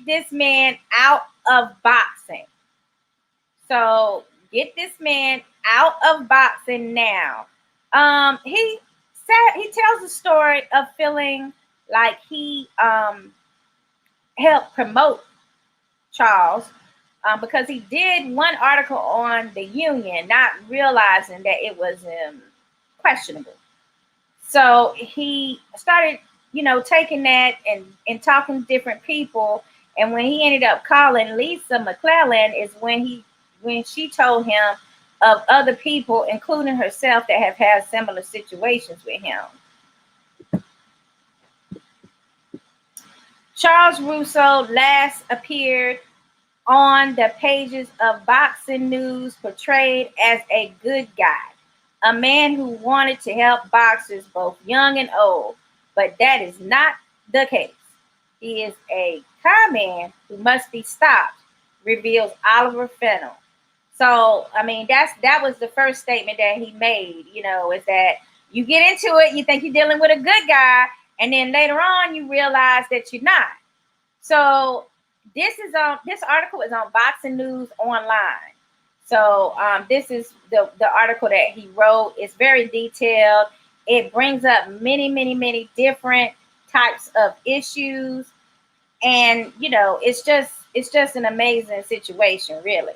This Man Out of Boxing. So get this man out of boxing now. He tells the story of feeling like he helped promote Charles because he did one article on the union, not realizing that it was questionable. So he started, taking that and talking to different people. And when he ended up calling Lisa McClellan is when she told him of other people, including herself, that have had similar situations with him. Charles Russo last appeared on the pages of Boxing News portrayed as a good guy, a man who wanted to help boxers both young and old, but that is not the case. He is a con man who must be stopped, reveals Oliver Fennell. So, I mean, that was the first statement that he made, is that you get into it, you think you're dealing with a good guy, and then later on you realize that you're not. So this article is on Boxing News Online. So this is the article that he wrote. It's very detailed. It brings up many, many, many different types of issues, and it's just an amazing situation, really,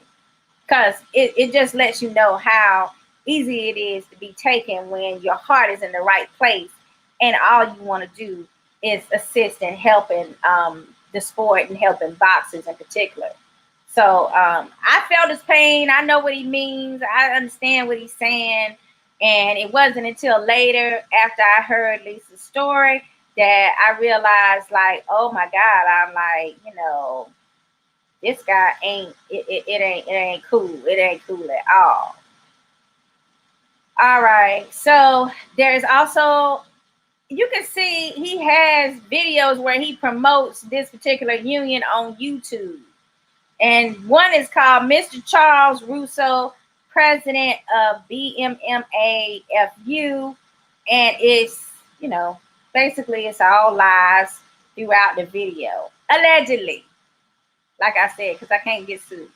because it just lets you know how easy it is to be taken when your heart is in the right place and all you want to do is assist in helping the sport and helping boxers in particular. So I felt his pain. I know what he means. I understand what he's saying. And it wasn't until later, after I heard Lisa's story, that I realized, like, oh my God, I'm like, this guy it ain't cool. It ain't cool at all. All right. So there's also, you can see he has videos where he promotes this particular union on YouTube. And one is called Mr. Charles Russo, president of BMMAFU. And it's, basically it's all lies throughout the video. Allegedly. Like I said, because I can't get sued.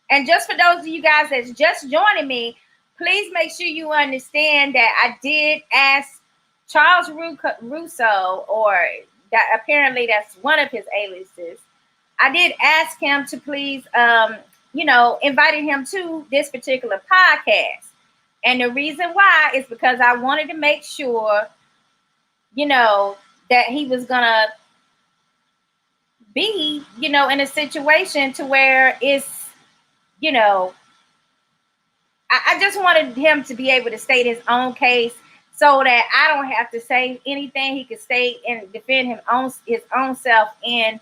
And just for those of you guys that's just joining me, please make sure you understand that I did ask Charles Russo, or that apparently that's one of his aliases. I did ask him to please, invited him to this particular podcast. And the reason why is because I wanted to make sure, that he was going to be, in a situation to where it's, I just wanted him to be able to state his own case so that I don't have to say anything. He could state and defend his own self in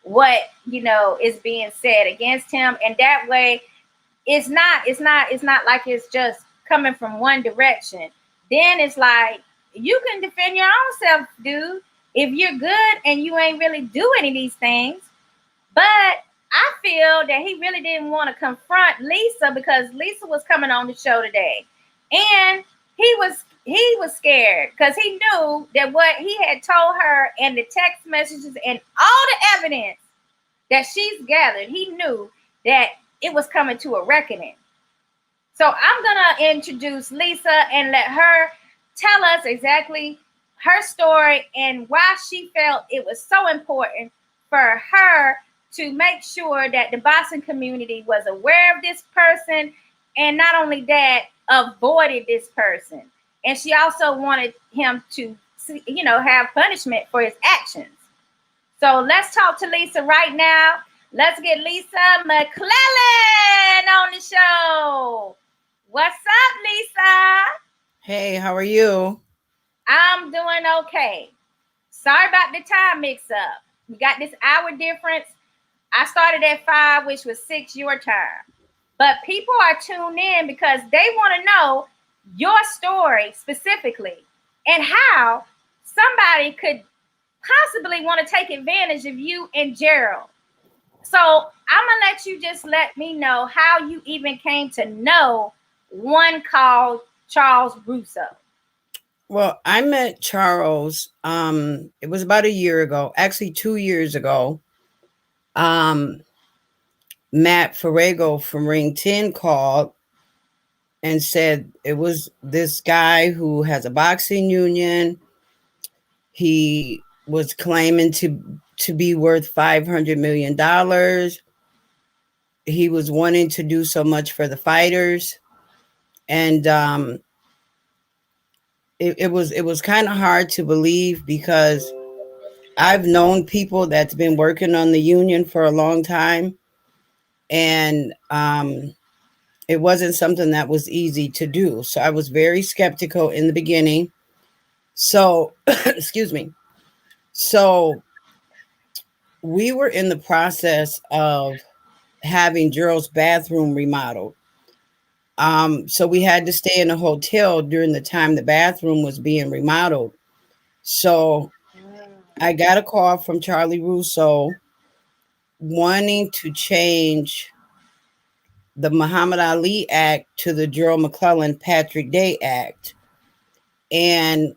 what, is being said against him. And that way it's not like it's just coming from one direction. Then it's like, you can defend your own self, dude, if you're good and you ain't really do any of these things. But I feel that he really didn't want to confront Lisa because Lisa was coming on the show today. And he was scared because he knew that what he had told her and the text messages and all the evidence that she's gathered, he knew that it was coming to a reckoning. So I'm going to introduce Lisa and let her tell us exactly her story and why she felt it was so important for her to make sure that the boxing community was aware of this person, and not only that, avoided this person. And she also wanted him to, have punishment for his actions. So let's talk to Lisa right now. Let's get Lisa McClellan on the show. What's up, Lisa? Hey, how are you? I'm doing okay. Sorry about the time mix-up. We got this hour difference. I started at 5, which was 6 your time. But people are tuned in because they want to know your story specifically and how somebody could possibly want to take advantage of you and Gerald. So I'm going to let you just let me know how you even came to know one called Charles Russo. Well, I met Charles, it was about a year ago, actually 2 years ago. Matt Farrago from Ring 10 called and said it was this guy who has a boxing union. He was claiming to be worth $500 million. He was wanting to do so much for the fighters. And it was kind of hard to believe because I've known people that's been working on the union for a long time. And it wasn't something that was easy to do. So I was very skeptical in the beginning. So, excuse me. So we were in the process of having Gerald's bathroom remodeled. So we had to stay in a hotel during the time the bathroom was being remodeled. So I got a call from Charlie Russo wanting to change the Muhammad Ali Act to the Gerald McClellan Patrick Day Act. And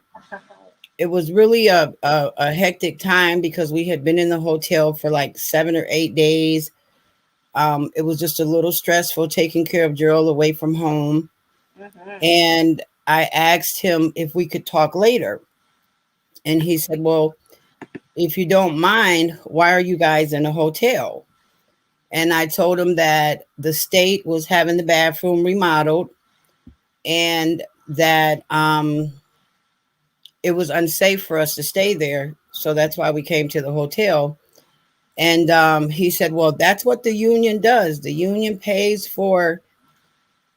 it was really a hectic time because we had been in the hotel for like 7 or 8 days. It was just a little stressful taking care of Gerald away from home. And I asked him if we could talk later. And he said, well, if you don't mind, why are you guys in a hotel? And I told him that the state was having the bathroom remodeled and that it was unsafe for us to stay there. So that's why we came to the hotel. And he said, well, that's what the union does. The union pays for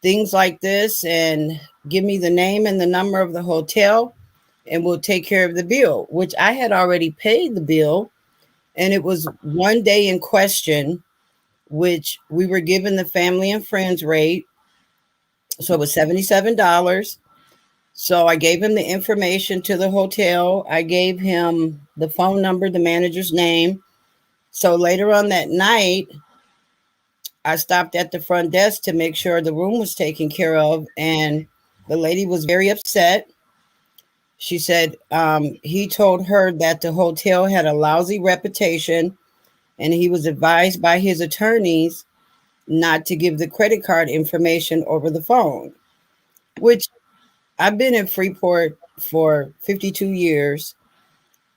things like this, and give me the name and the number of the hotel and we'll take care of the bill, which I had already paid the bill. And it was one day in question, which we were given the family and friends rate. So it was $77. So I gave him the information to the hotel. I gave him the phone number, the manager's name. So later on that night, I stopped at the front desk to make sure the room was taken care of. And the lady was very upset. She said he told her that the hotel had a lousy reputation and he was advised by his attorneys not to give the credit card information over the phone, which I've been in Freeport for 52 years.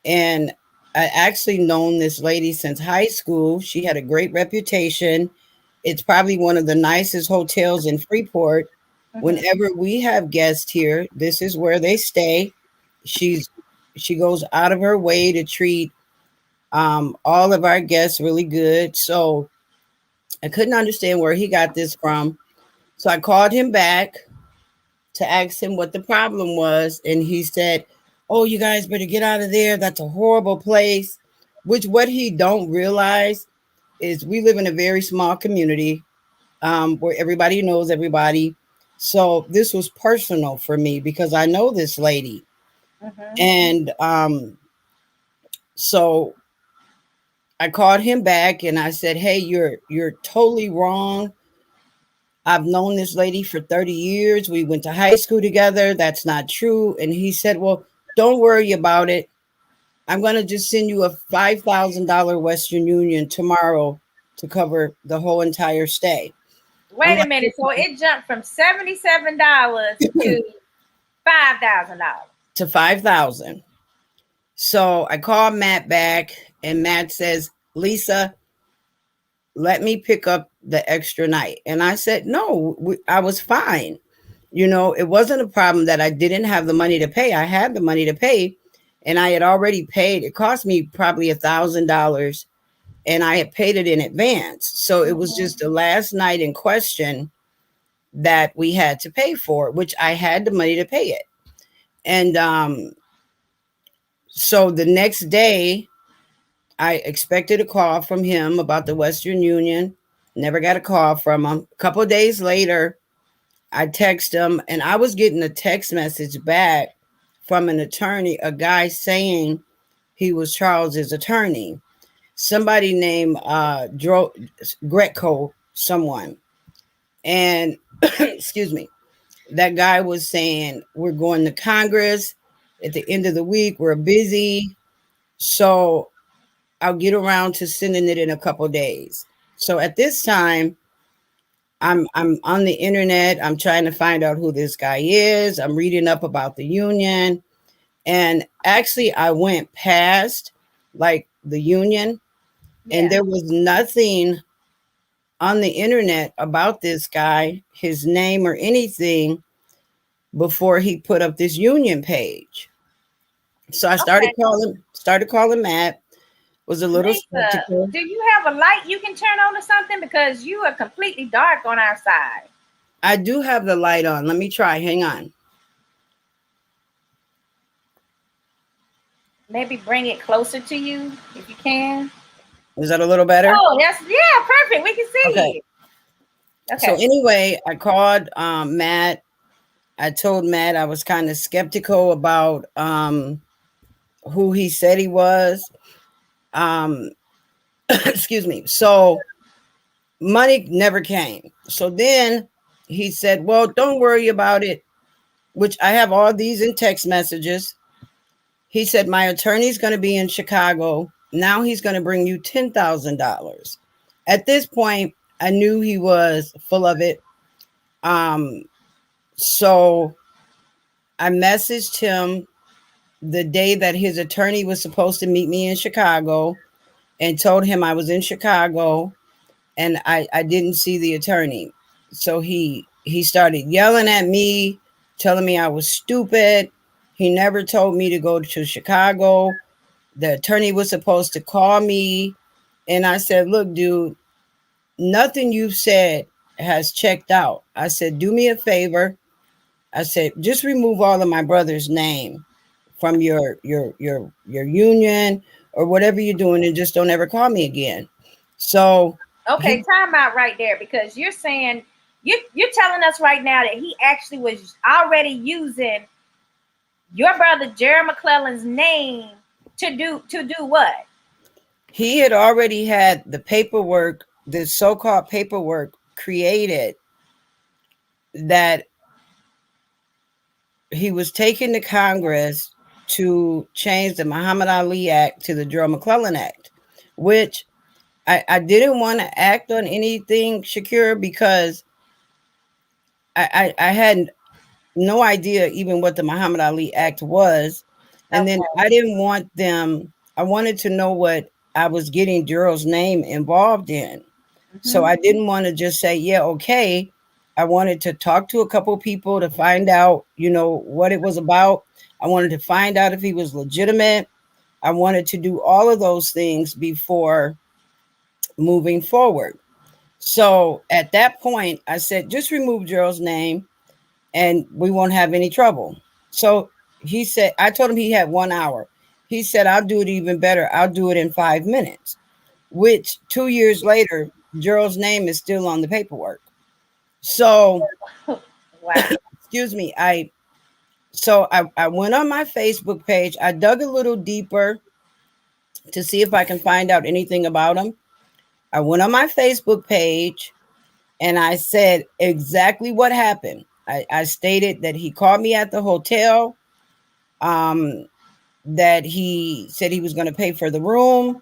And I actually known this lady since high school. She had a great reputation. It's probably one of the nicest hotels in Freeport. Whenever we have guests here, this is where they stay. She goes out of her way to treat all of our guests really good. So I couldn't understand where he got this from. So I called him back to ask him what the problem was. And he said, oh, you guys better get out of there. That's a horrible place. Which what he don't realize is we live in a very small community where everybody knows everybody. So this was personal for me because I know this lady. And so I called him back and I said, hey, you're totally wrong. I've known this lady for 30 years. We went to high school together. That's not true. And he said, well, don't worry about it. I'm going to just send you a $5,000 Western Union tomorrow to cover the whole entire stay. Wait a minute. So it jumped from $77 to $5,000. To $5,000. So I called Matt back and Matt says, Lisa, let me pick up the extra night. And I said, no, I was fine. You know, it wasn't a problem that I didn't have the money to pay. I had the money to pay and I had already paid. It cost me probably $1,000 and I had paid it in advance. So it was just the last night in question that we had to pay for, which I had the money to pay it. And so the next day, I expected a call from him about the Western Union. Never got a call from him. A couple of days later, I text him, and I was getting a text message back from an attorney, a guy saying he was Charles's attorney. Somebody named Greco, someone. And excuse me, that guy was saying, we're going to Congress at the end of the week. We're busy. So I'll get around to sending it in a couple of days. So at this time, I'm on the internet. I'm trying to find out who this guy is. I'm reading up about the union. And actually, I went past like the union and there was nothing on the internet about this guy, his name or anything before he put up this union page. So I started calling Matt. Was a little skeptical. Do you have a light you can turn on or something? Because you are completely dark on our side. I do have the light on. Let me try. Hang on. Maybe bring it closer to you if you can. Is that a little better? Oh, that's perfect. We can see Okay. you. Okay. So anyway, I called Matt. I told Matt I was kind of skeptical about who he said he was. Excuse me. So money never came. So then he said, well, don't worry about it, which I have all these in text messages. He said, my attorney's going to be in Chicago. Now he's going to bring you $10,000. At this point, I knew he was full of it. So I messaged him the day that his attorney was supposed to meet me in Chicago and told him I was in Chicago and I didn't see the attorney. So he started yelling at me, telling me I was stupid. He never told me to go to Chicago. The attorney was supposed to call me. And I said, look, dude, nothing you've said has checked out. I said, do me a favor. I said, just remove all of my brother's name from your union or whatever you're doing and just don't ever call me again. So okay, time out right there, because you're saying you're telling us right now that he actually was already using your brother Gerald McClellan's name to do what? He had already had the paperwork, the so-called paperwork created that he was taking to Congress to change the Muhammad Ali Act to the Gerald McClellan Act, which I didn't want to act on anything, Shakira, because I had no idea even what the Muhammad Ali Act was. And then I didn't want them, I wanted to know what I was getting Gerald's name involved in. So I didn't want to just say, yeah, okay. I wanted to talk to a couple of people to find out, what it was about. I wanted to find out if he was legitimate. I wanted to do all of those things before moving forward. So at that point, I said, just remove Gerald's name and we won't have any trouble. So he said, I told him he had 1 hour. He said, I'll do it even better. I'll do it in 5 minutes, which 2 years later, Gerald's name is still on the paperwork. So, wow. Excuse me. I went on my Facebook page. I dug a little deeper to see if I can find out anything about him. I went on my Facebook page and I said exactly what happened. I stated that he called me at the hotel, that he said he was going to pay for the room,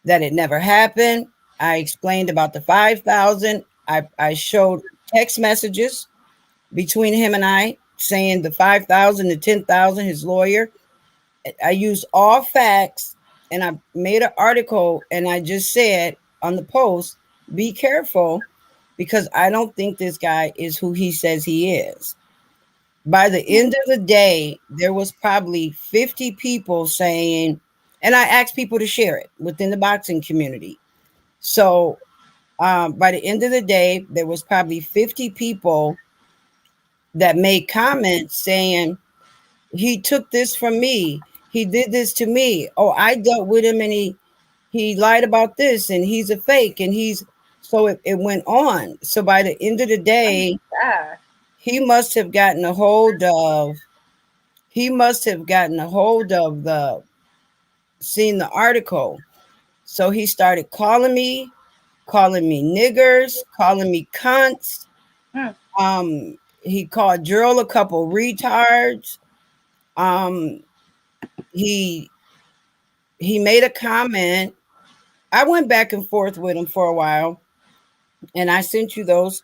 that it never happened. I explained about the 5,000. I showed text messages between him and I saying the 5,000 to 10,000, his lawyer. I used all facts and I made an article and I just said on the post, be careful because I don't think this guy is who he says he is. By the end of the day, there was probably 50 people saying, and I asked people to share it within the boxing community. So by the end of the day, there was probably 50 people that made comments saying, he took this from me. He did this to me. Oh, I dealt with him and he lied about this and he's a fake and so it went on. So by the end of the day, he must have gotten a hold of seeing the article. So he started calling me niggers, calling me cunts. He called Gerald a couple retards. He made a comment. I went back and forth with him for a while, and I sent you those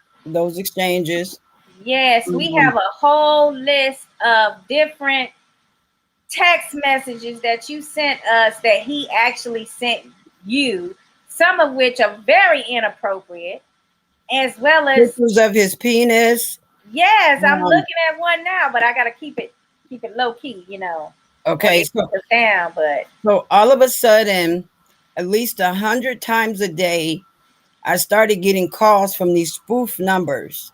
exchanges. Yes, we have a whole list of different text messages that you sent us that he actually sent you, some of which are very inappropriate, as well as pictures of his penis. Yes, I'm looking at one now, but I gotta keep it low key, Okay, so all of a sudden, at least 100 times a day, I started getting calls from these spoof numbers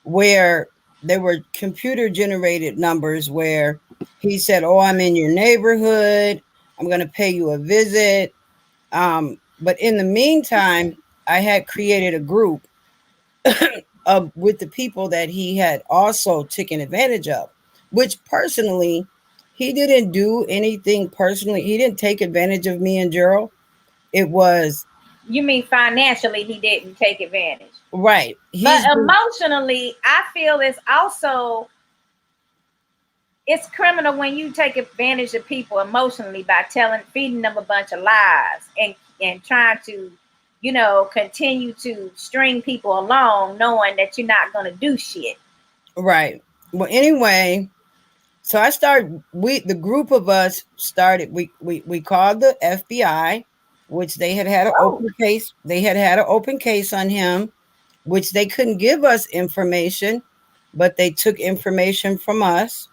where they were computer generated numbers where he said, oh, I'm in your neighborhood. I'm going to pay you a visit. But in the meantime, I had created a group with the people that he had also taken advantage of, which personally, he didn't do anything personally. He didn't take advantage of me and Gerald. It was You mean financially he didn't take advantage. right. But emotionally, I feel it's criminal when you take advantage of people emotionally by feeding them a bunch of lies and trying to, continue to string people along knowing that you're not going to do shit. Right. Well, anyway, so the group of us started, we called the FBI, which they had an open case. They had an open case on him, which they couldn't give us information, but they took information from us.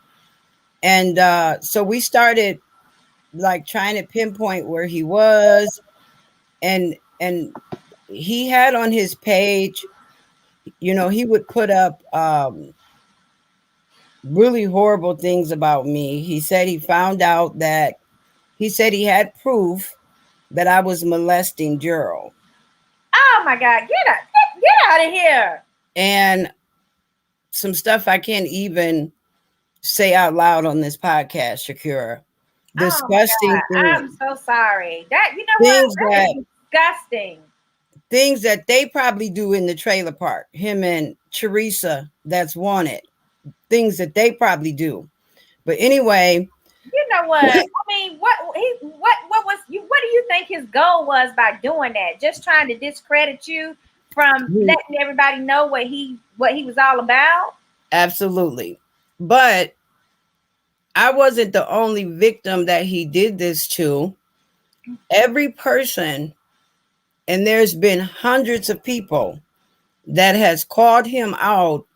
And so we started like trying to pinpoint where he was. And he had on his page, he would put up really horrible things about me. He said he found out that he had proof that I was molesting Gerald. Oh my God, get out of here. And some stuff I can't even say out loud on this podcast, Shakira. Disgusting things. I'm so sorry. That what? That is disgusting. Things that they probably do in the trailer park. Him and Teresa, that's wanted. Things that they probably do. But anyway, you know what? I mean, what do you think his goal was by doing that? Just trying to discredit you from letting everybody know what he was all about? Absolutely. But I wasn't the only victim that he did this to. Every person, and there's been hundreds of people that has called him out.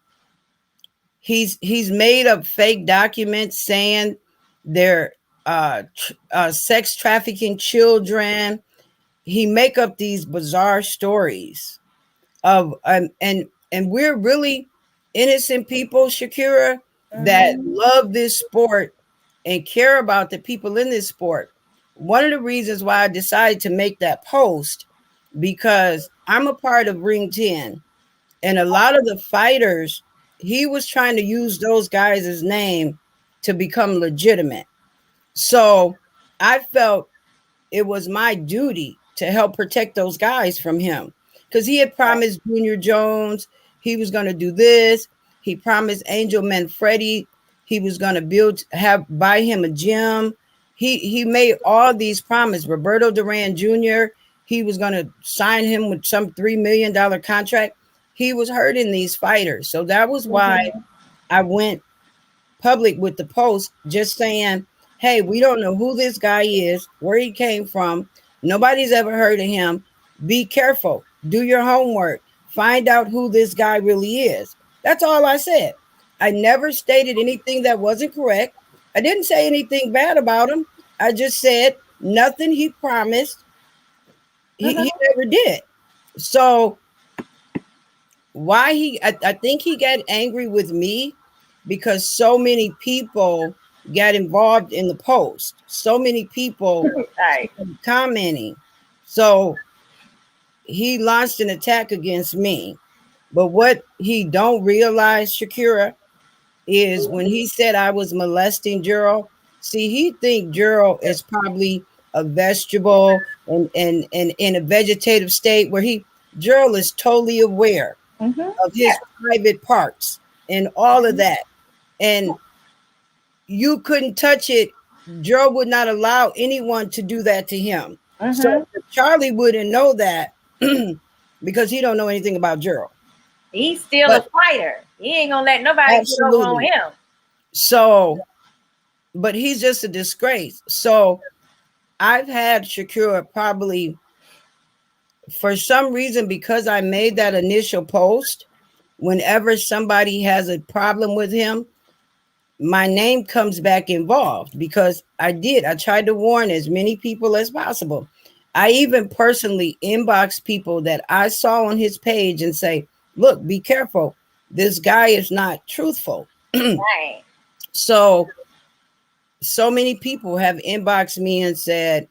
He's made up fake documents saying they're sex trafficking children. He make up these bizarre stories of and we're really innocent people, Shakira, that love this sport and care about the people in this sport. One of the reasons why I decided to make that post, because I'm a part of Ring 10, and a lot of the fighters, he was trying to use those guys' name to become legitimate. So I felt it was my duty to help protect those guys from him, because he had promised Junior Jones he was going to do this. He promised Angel Manfredi he was going to buy him a gym. He made all these promises. Roberto Duran Jr., he was going to sign him with some $3 million contract. He was hurting these fighters. So that was why I went public with the post, just saying, hey, we don't know who this guy is, where he came from. Nobody's ever heard of him. Be careful. Do your homework. Find out who this guy really is. That's all I said. I never stated anything that wasn't correct. I didn't say anything bad about him. I just said nothing he promised, he never did. So why I think he got angry with me because so many people got involved in the post. So many people commenting. So he launched an attack against me. But what he don't realize, Shakira, is when he said I was molesting Gerald, see, he think Gerald is probably a vegetable and in a vegetative state where Gerald is totally aware of his private parts and all of that. And you couldn't touch it. Gerald would not allow anyone to do that to him. So Charlie wouldn't know that because he don't know anything about Gerald. He's still a fighter. He ain't gonna let nobody get over on him. So, but he's just a disgrace. So I've had Shakira probably, for some reason, because I made that initial post, whenever somebody has a problem with him, my name comes back involved because I tried to warn as many people as possible. I even personally inboxed people that I saw on his page and say, look, be careful. This guy is not truthful. Right. So many people have inboxed me and said,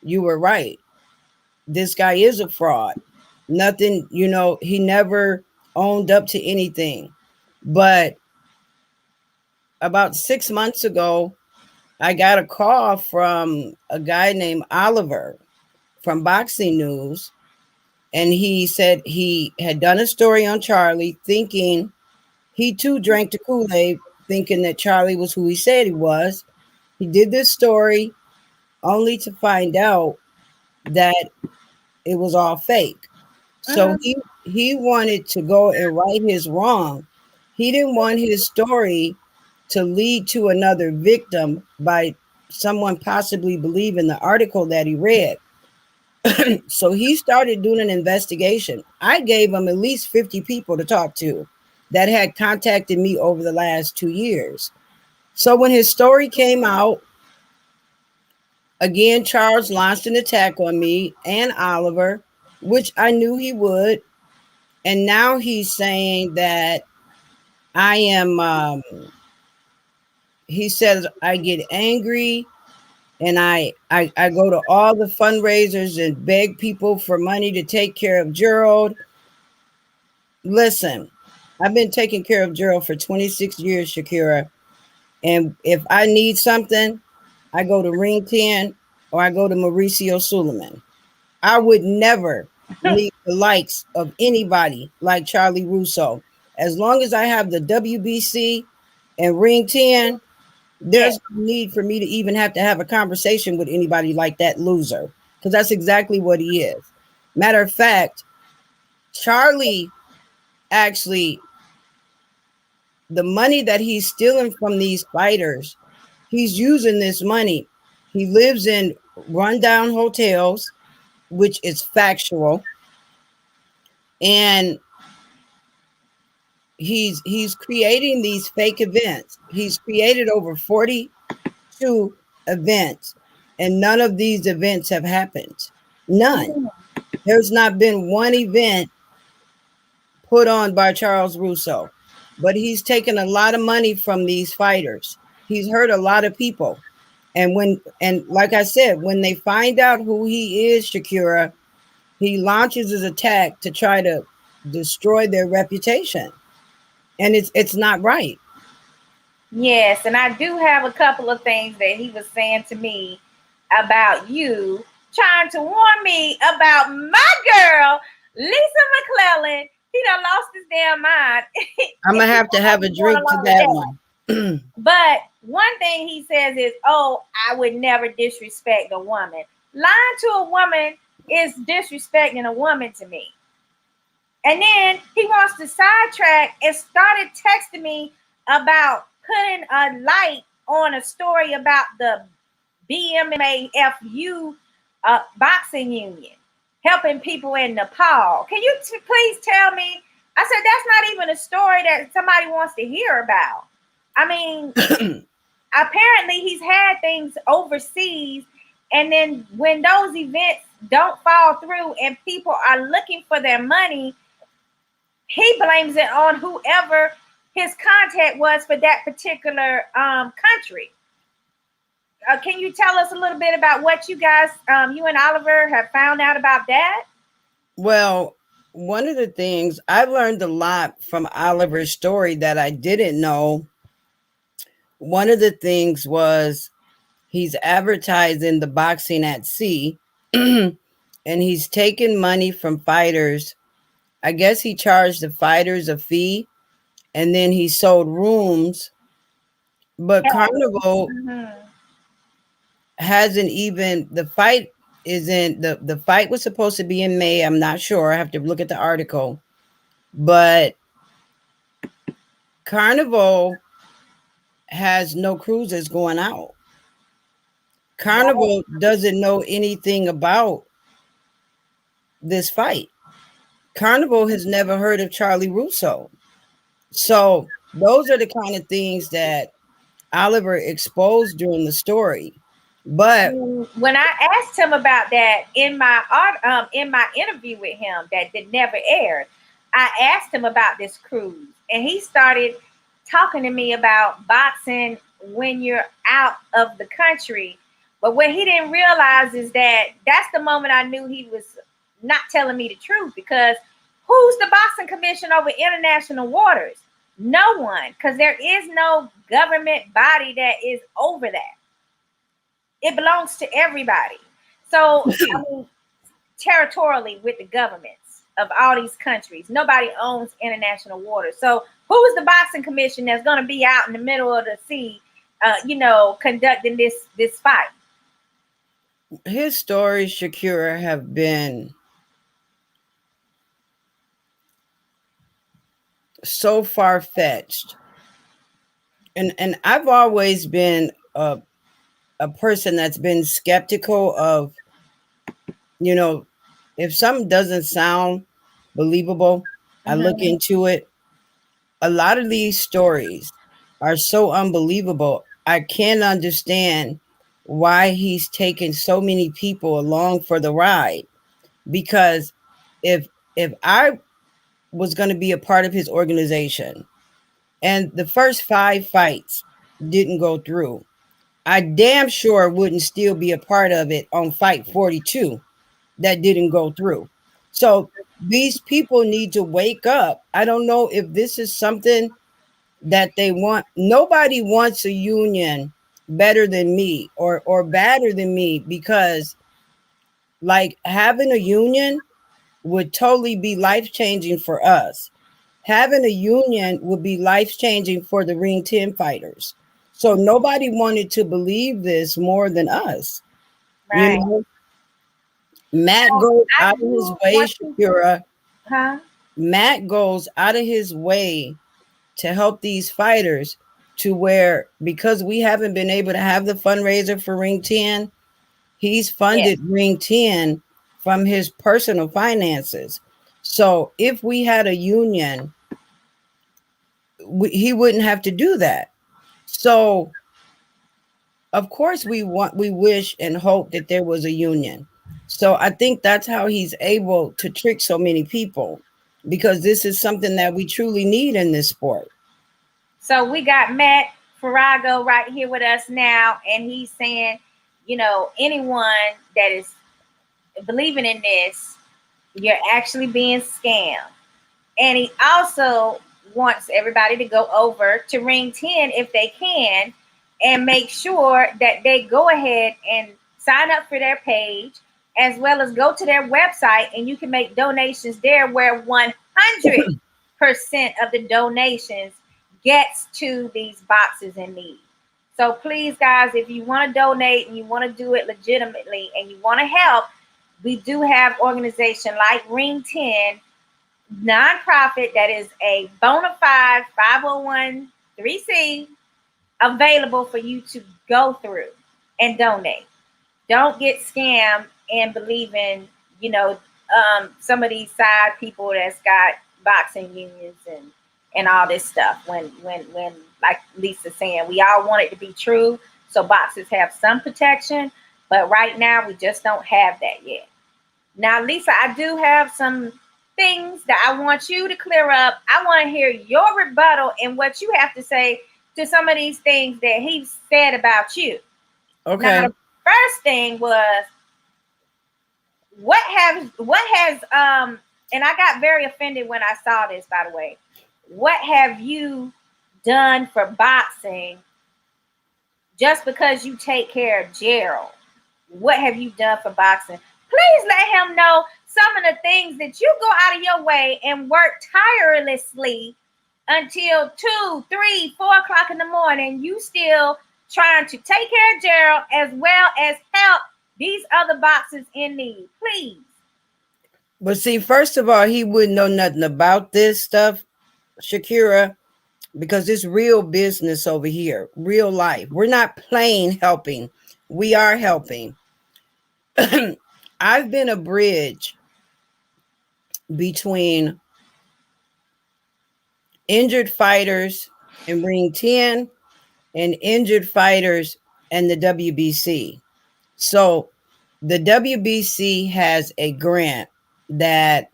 you were right. this guy is a fraud. Nothing, you know, he never owned up to anything. But about 6 months ago, I got a call from a guy named Oliver from Boxing News. And he said he had done a story on Charlie, thinking he too drank the Kool-Aid, thinking that Charlie was who he said he was. He did this story only to find out that it was all fake. So he wanted to go and right his wrong. He didn't want his story to lead to another victim by someone possibly believing the article that he read. So he started doing an investigation. I gave him at least 50 people to talk to that had contacted me over the last 2 years. So when his story came out, again, Charles launched an attack on me and Oliver, which I knew he would. And now he's saying that I am, he says I get angry and I go to all the fundraisers and beg people for money to take care of Gerald. Listen, I've been taking care of Gerald for 26 years, Shakira. And if I need something, I go to Ring 10 or I go to Mauricio Suleiman. I would never need the likes of anybody like Charlie Russo. As long as I have the WBC and Ring 10, there's no need for me to even have to have a conversation with anybody like that loser, because that's exactly what he is. Matter of fact, Charlie actually, the money that he's stealing from these fighters, he's using this money. He lives in rundown hotels, which is factual. And he's creating these fake events. He's created over 42 events, and none of these events have happened. None. There's not been one event put on by Charles Russo, but he's taken a lot of money from these fighters. He's hurt a lot of people. And like I said, when they find out who he is, Shakira, he launches his attack to try to destroy their reputation. And it's not right. Yes, and I do have a couple of things that he was saying to me about you, trying to warn me about my girl, Lisa McClellan. He done lost his damn mind. I'm going to have a drink to that one. But one thing he says is, oh, I would never disrespect a woman. Lying to a woman is disrespecting a woman to me. And then he wants to sidetrack and started texting me about putting a light on a story about the BMAFU boxing union, helping people in Nepal. Can you please tell me? I said, that's not even a story that somebody wants to hear about. I mean, apparently he's had things overseas. And then when those events don't fall through and people are looking for their money, he blames it on whoever his contact was for that particular country. Can you tell us a little bit about what you guys, you and Oliver, have found out about that? Well, one of the things I've learned a lot from Oliver's story that I didn't know. One of the things was he's advertising the boxing at sea and he's taking money from fighters. I guess he charged the fighters a fee and then he sold rooms. But Carnival hasn't even, the fight was supposed to be in May. I'm not sure. I have to look at the article. But Carnival has no cruises going out. Carnival doesn't know anything about this fight. Carnival has never heard of Charlie Russo. So those are the kind of things that Oliver exposed during the story. But when I asked him about that in my interview with him that never aired, I asked him about this cruise, and he started talking to me about boxing when you're out of the country But what he didn't realize is that that's the moment I knew he was not telling me the truth, because who's the boxing commission over international waters? No one, because there is no government body that is over that. It belongs to everybody. So, I mean, territorially with the governments of all these countries, nobody owns international waters. So, who is the boxing commission that's going to be out in the middle of the sea, conducting this fight? His stories, Shakira, have been so far-fetched. And I've always been a person that's been skeptical of, if something doesn't sound believable, I look into it. A lot of these stories are so unbelievable. I can't understand why he's taken so many people along for the ride. Because if I was going to be a part of his organization and the first 5 fights didn't go through, I damn sure wouldn't still be a part of it on fight 42 that didn't go through. So these people need to wake up. I don't know if this is something that they want. Nobody wants a union better than me or badder than me, because like having a union would totally be life-changing for us. Having a union would be life-changing for the Ring 10 fighters. So nobody wanted to believe this more than us. Right. Matt goes out of his way, Shakira. Huh? Matt goes out of his way to help these fighters, to where, because we haven't been able to have the fundraiser for Ring 10, he's funded Ring 10 from his personal finances. So if we had a union, he wouldn't have to do that. So of course we wish and hope that there was a union. So I think that's how he's able to trick so many people, because this is something that we truly need in this sport. So we got Matt Farago right here with us now, and he's saying, anyone that is believing in this, you're actually being scammed. And he also wants everybody to go over to Ring 10 if they can, and make sure that they go ahead and sign up for their page, as well as go to their website, and you can make donations there, where 100% of the donations gets to these boxers in need. So please, guys, if you want to donate and you want to do it legitimately and you want to help, we do have organization like Ring 10, nonprofit that is a bona fide 501(c) available for you to go through and donate. Don't get scammed and believe in, some of these side people that's got boxing unions and all this stuff. When like Lisa's saying, we all want it to be true, so boxers have some protection, but right now we just don't have that yet. Now, Lisa, I do have some things that I want you to clear up. I want to hear your rebuttal and what you have to say to some of these things that he said about you. Okay. Now, the first thing was, what has and I got very offended when I saw this, by the way. What have you done for boxing just because you take care of Gerald? What have you done for boxing? Please let him know some of the things that you go out of your way and work tirelessly until 2, 3, 4 o'clock in the morning. You still trying to take care of Gerald as well as help these other boxers in need. Please. But see, first of all, he wouldn't know nothing about this stuff, Shakira, because it's real business over here, real life. We're not playing helping. We are helping. I've been a bridge between injured fighters in Ring 10 and injured fighters and the WBC. So the WBC has a grant that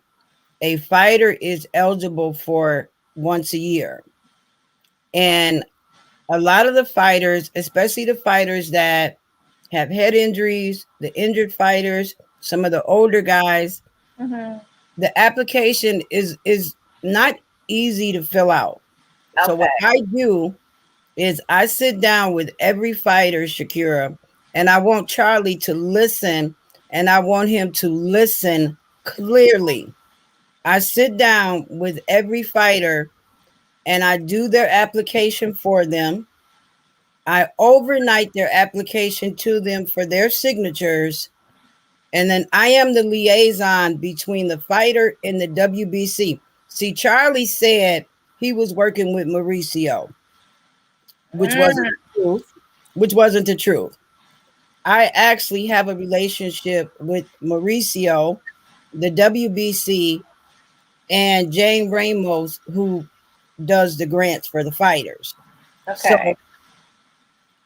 a fighter is eligible for once a year. And a lot of the fighters, especially the fighters that have head injuries, the injured fighters, some of the older guys. Mm-hmm. The application is not easy to fill out. So what Okay. I do is I sit down with every fighter, Shakira, and I want Charlie to listen, and I want him to listen clearly. I sit down with every fighter and I do their application for them. I overnight their application to them for their signatures. And then I am the liaison between the fighter and the WBC. See, Charlie said he was working with Mauricio, which wasn't Mm, the truth, which wasn't the truth. I actually have a relationship with Mauricio, the WBC, and Jane Ramos, who does the grants for the fighters. okay. So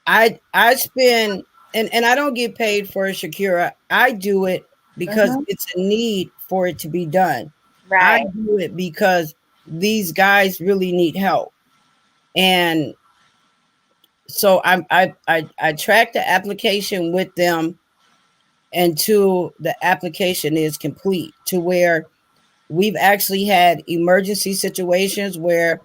I spend and I don't get paid for Shakira. I do it because Mm-hmm. it's a need for it to be done. I Right. do it because these guys really need help. And so I track the application with them until the application is complete, to where we've actually had emergency situations where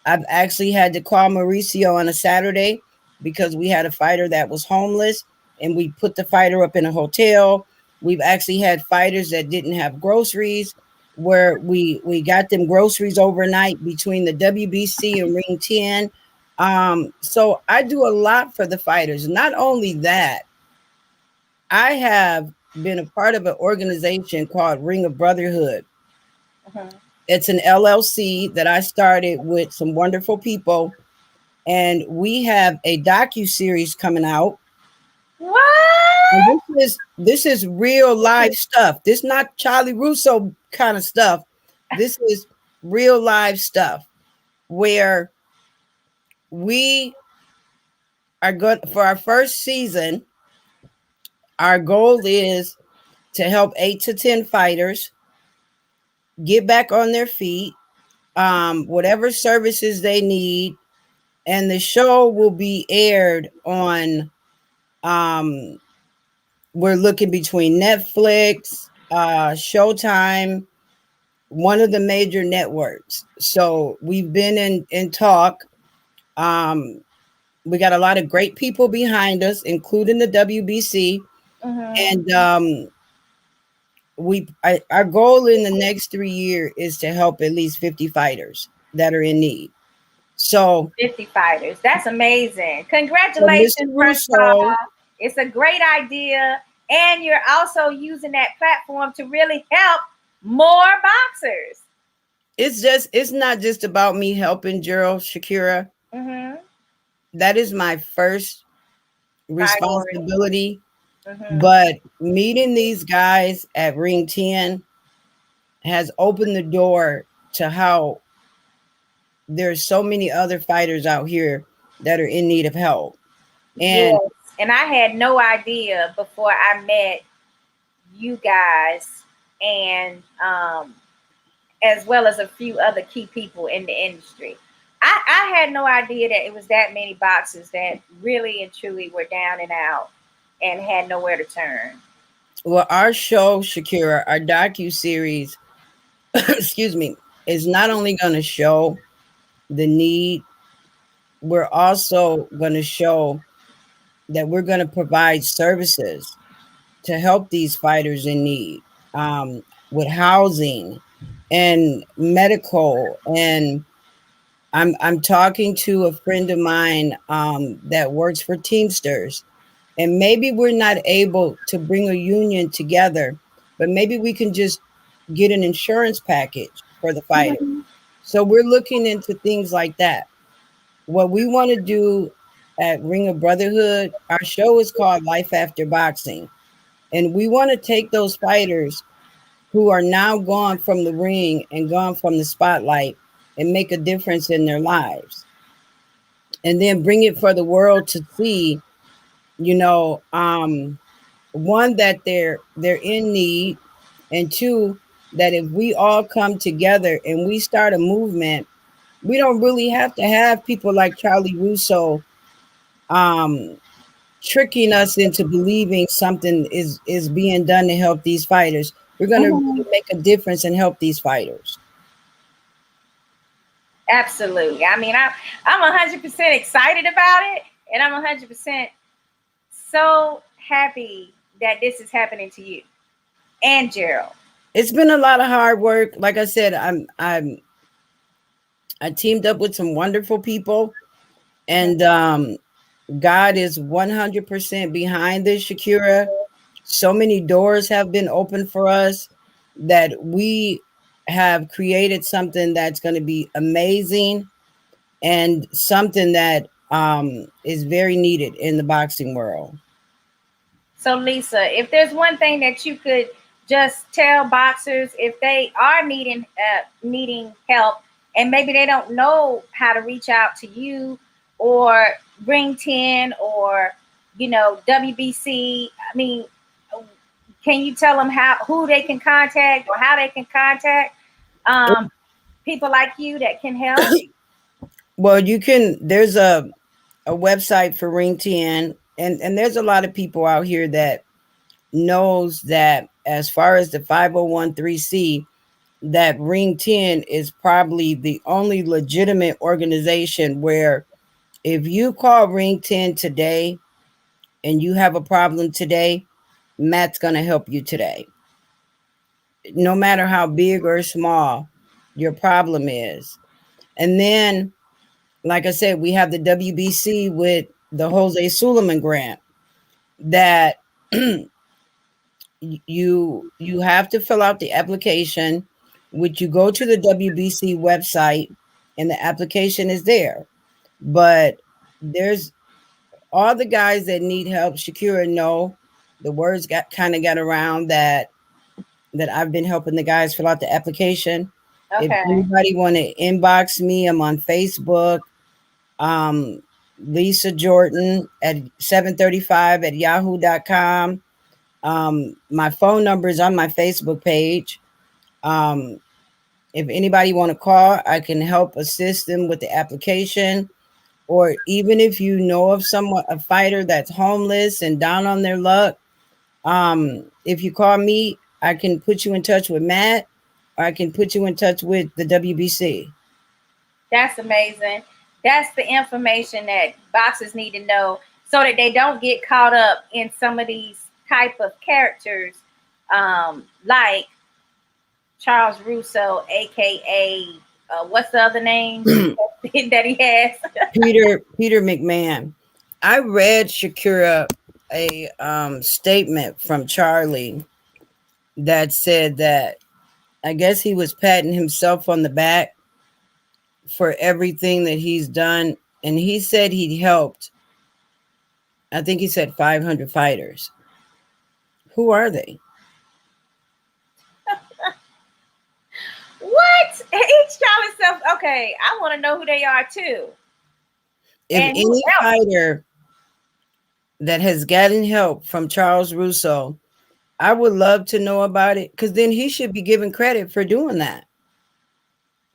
I've actually had to call Mauricio on a Saturday because we had a fighter that was homeless and we put the fighter up in a hotel. We've actually had fighters that didn't have groceries where we got them groceries overnight between the WBC and Ring 10. So I do a lot for the fighters. Not only that, I have been a part of an organization called Ring of Brotherhood. Mm-hmm. It's an LLC that I started with some wonderful people, and we have a docu-series coming out. And What? this is real live stuff. This not Charlie Russo kind of stuff. This is real live stuff where we are good for our first season. Our goal is to help 8 to 10 fighters get back on their feet, whatever services they need, and the show will be aired on we're looking between Netflix, Showtime, one of the major networks. So we've been in talk. um we got a lot of great people behind us, including the WBC. Mm-hmm. And our goal in the next 3 years is to help at least 50 fighters that are in need. So 50 fighters. That's amazing. Mr. Congratulations, first of Russo, all. It's a great idea. And you're also using that platform to really help more boxers. it's not just about me helping Gerald, Shakira. Mm-hmm. That is my first Priority. responsibility. Mm-hmm. But meeting these guys at Ring 10 has opened the door to how there's so many other fighters out here that are in need of help. And Yes. And I had no idea before I met you guys and as well as a few other key people in the industry. I had no idea that it was that many boxers that really and truly were down and out and had nowhere to turn. well, our show, Shakira, our docu-series, excuse me, is not only going to show the need, we're also going to show that we're going to provide services to help these fighters in need, with housing and medical. And I'm talking to a friend of mine that works for Teamsters, and maybe we're not able to bring a union together, but maybe we can just get an insurance package for the fighter. Mhm. So we're looking into things like that. What we want to do at Ring of Brotherhood, our show is called Life After Boxing. And we want to take those fighters who are now gone from the ring and gone from the spotlight and make a difference in their lives. And then bring it for the world to see, you know, one, that they're in need, and two, that if we all come together and we start a movement, we don't really have to have people like Charlie Russo um tricking us into believing something is being done to help these fighters. We're going to Mhm. really make a difference and help these fighters. Absolutely. I mean, I'm 100% excited about it, and I'm 100% so happy that this is happening to you and Gerald. It's been a lot of hard work. Like I said, I teamed up with some wonderful people, and God is 100% behind this, Shakira. So many doors have been opened for us that we have created something that's going to be amazing and something that is very needed in the boxing world. So, Lisa, if there's one thing that you could just tell boxers if they are needing help and maybe they don't know how to reach out to you or Ring 10 or WBC, I mean, can you tell them who they can contact or how they can contact people like you that can help? Well, there's a website for Ring 10, and there's a lot of people out here that knows that as far as the 501(c), that Ring 10 is probably the only legitimate organization where if you call Ring 10 today and you have a problem today, Matt's going to help you today. No matter how big or small your problem is. And then, like I said, we have the WBC with the Jose Suleiman grant that you have to fill out the application, which you go to the WBC website and the application is there. But there's all the guys that need help. Shakira, know the words got around that I've been helping the guys fill out the application. If Okay. anybody want to inbox me, I'm on Facebook. Lisa Jordan at 735 at yahoo.com. My phone number is on my Facebook page. If anybody want to call, I can help assist them with the application. Or even if you know of a fighter that's homeless and down on their luck, if you call me, I can put you in touch with Matt, or I can put you in touch with the WBC. That's amazing. That's the information that boxers need to know so that they don't get caught up in some of these type of characters, like Charles Russo, aka what's the other name that he has? Peter McMann. I read Shakira a statement from Charlie that said that I guess he was patting himself on the back for everything that he's done, and he said he helped. I think he said 500 fighters. Who are they? What? Each child itself. Okay, I want to know who they are too. If And any fighter that has gotten help from Charles Russo, I would love to know about it, because then he should be given credit for doing that.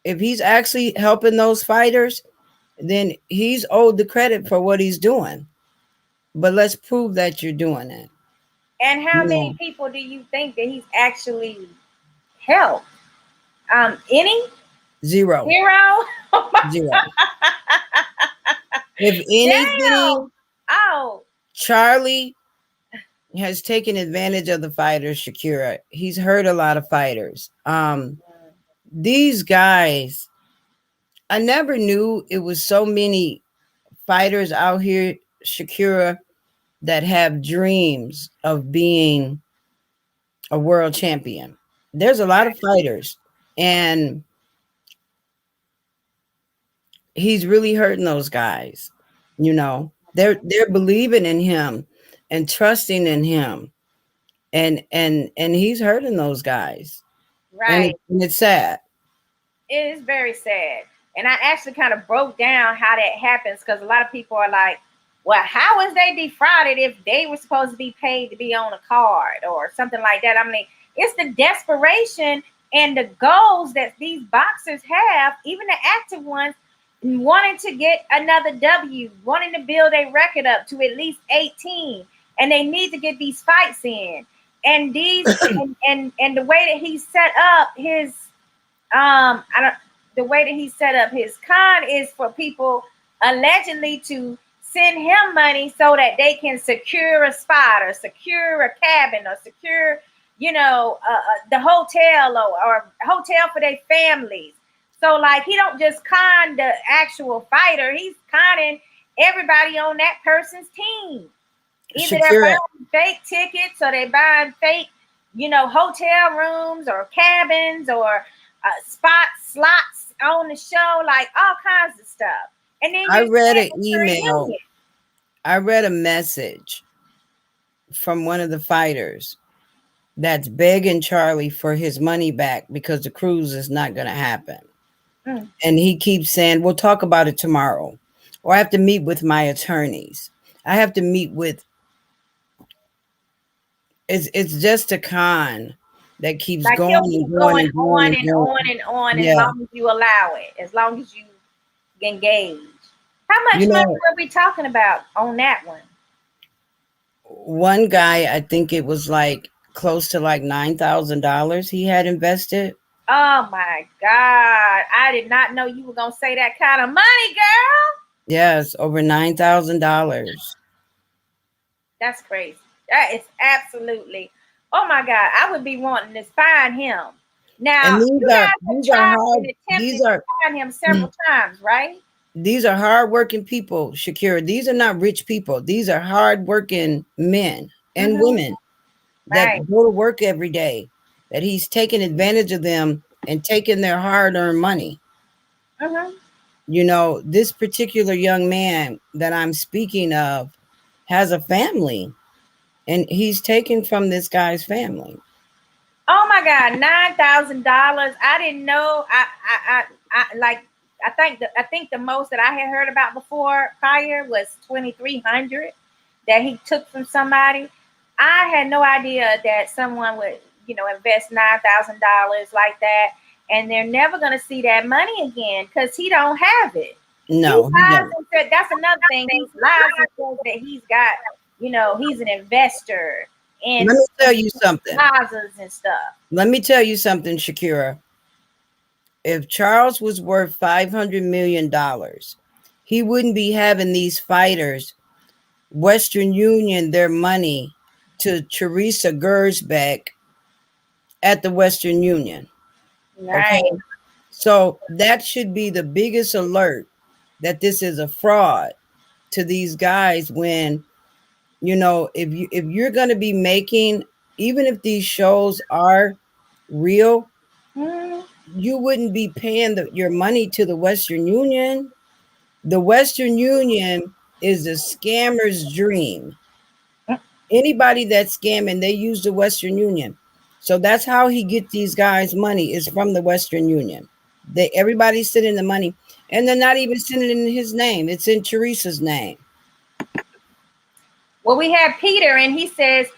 If he's actually helping those fighters, then he's owed the credit for what he's doing. But let's prove that you're doing it. And how many people do you think that he's actually helped? Any? Zero. Zero? Zero. If anything, Damn. Oh, Charlie has taken advantage of the fighters, Shakira. He's hurt a lot of fighters. These guys, I never knew it was so many fighters out here, Shakira, that have dreams of being a world champion. There's a lot of fighters, and he's really hurting those guys. They're believing in him and trusting in him, and he's hurting those guys. right. And it's sad. It is very sad. And I actually kind of broke down how that happens because a lot of people are like, well, how was they defrauded if they were supposed to be paid to be on a card or something like that? I mean, it's the desperation and the goals that these boxers have, even the active ones, wanting to get another W, wanting to build a record up to at least 18, and they need to get these fights in. And these and the way that he set up his the way that he set up his con is for people allegedly to send him money so that they can secure a spot or secure a cabin or secure, the hotel or hotel for their families. So like he don't just con the actual fighter, he's conning everybody on that person's team. Either they're buying fake tickets or they're buying fake, hotel rooms or cabins or slots on the show, like all kinds of stuff. And then I read an email. I read a message from one of the fighters that's begging Charlie for his money back because the cruise is not going to happen. And he keeps saying, we'll talk about it tomorrow. Or I have to meet with my attorneys. I have to meet with. It's just a con that keeps like going he'll keep and going going on and on and on as long as you allow it, as long as you engage. How much money were we talking about on that one? One guy, I think it was like close to like $9,000 he had invested. Oh my God. I did not know you were going to say that kind of money, girl. Yes, over $9,000. That's crazy. That is absolutely. Oh my God. I would be wanting to find him. Now, these are hard. These are find him several times, right? These are hardworking people, Shakira. These are not rich people. These are hardworking men and women that go to work every day, that he's taking advantage of them and taking their hard-earned money. This particular young man that I'm speaking of has a family, and he's taken from this guy's family. Oh my God, $9,000. I didn't know. I think the most that I had heard about prior was 2,300 that he took from somebody. I had no idea that someone would, invest $9,000 like that, and they're never going to see that money again because he don't have it. No, that's another thing. He lies and says that he's got, he's an investor. And let me tell you something. And stuff. Let me tell you something, Shakira. If Charles was worth $500 million, he wouldn't be having these fighters Western Union their money to Teresa Gersbeck at the Western Union. Right. Okay? So that should be the biggest alert that this is a fraud to these guys when, if you're going to be making, even if these shows are real, you wouldn't be paying your money to the Western Union. The Western Union is a scammer's dream. Anybody that's scamming, they use the Western Union. So that's how he gets these guys money, is from the Western Union. Everybody's sending the money, and they're not even sending it in his name. It's in Teresa's name. Well, we have Peter, and he says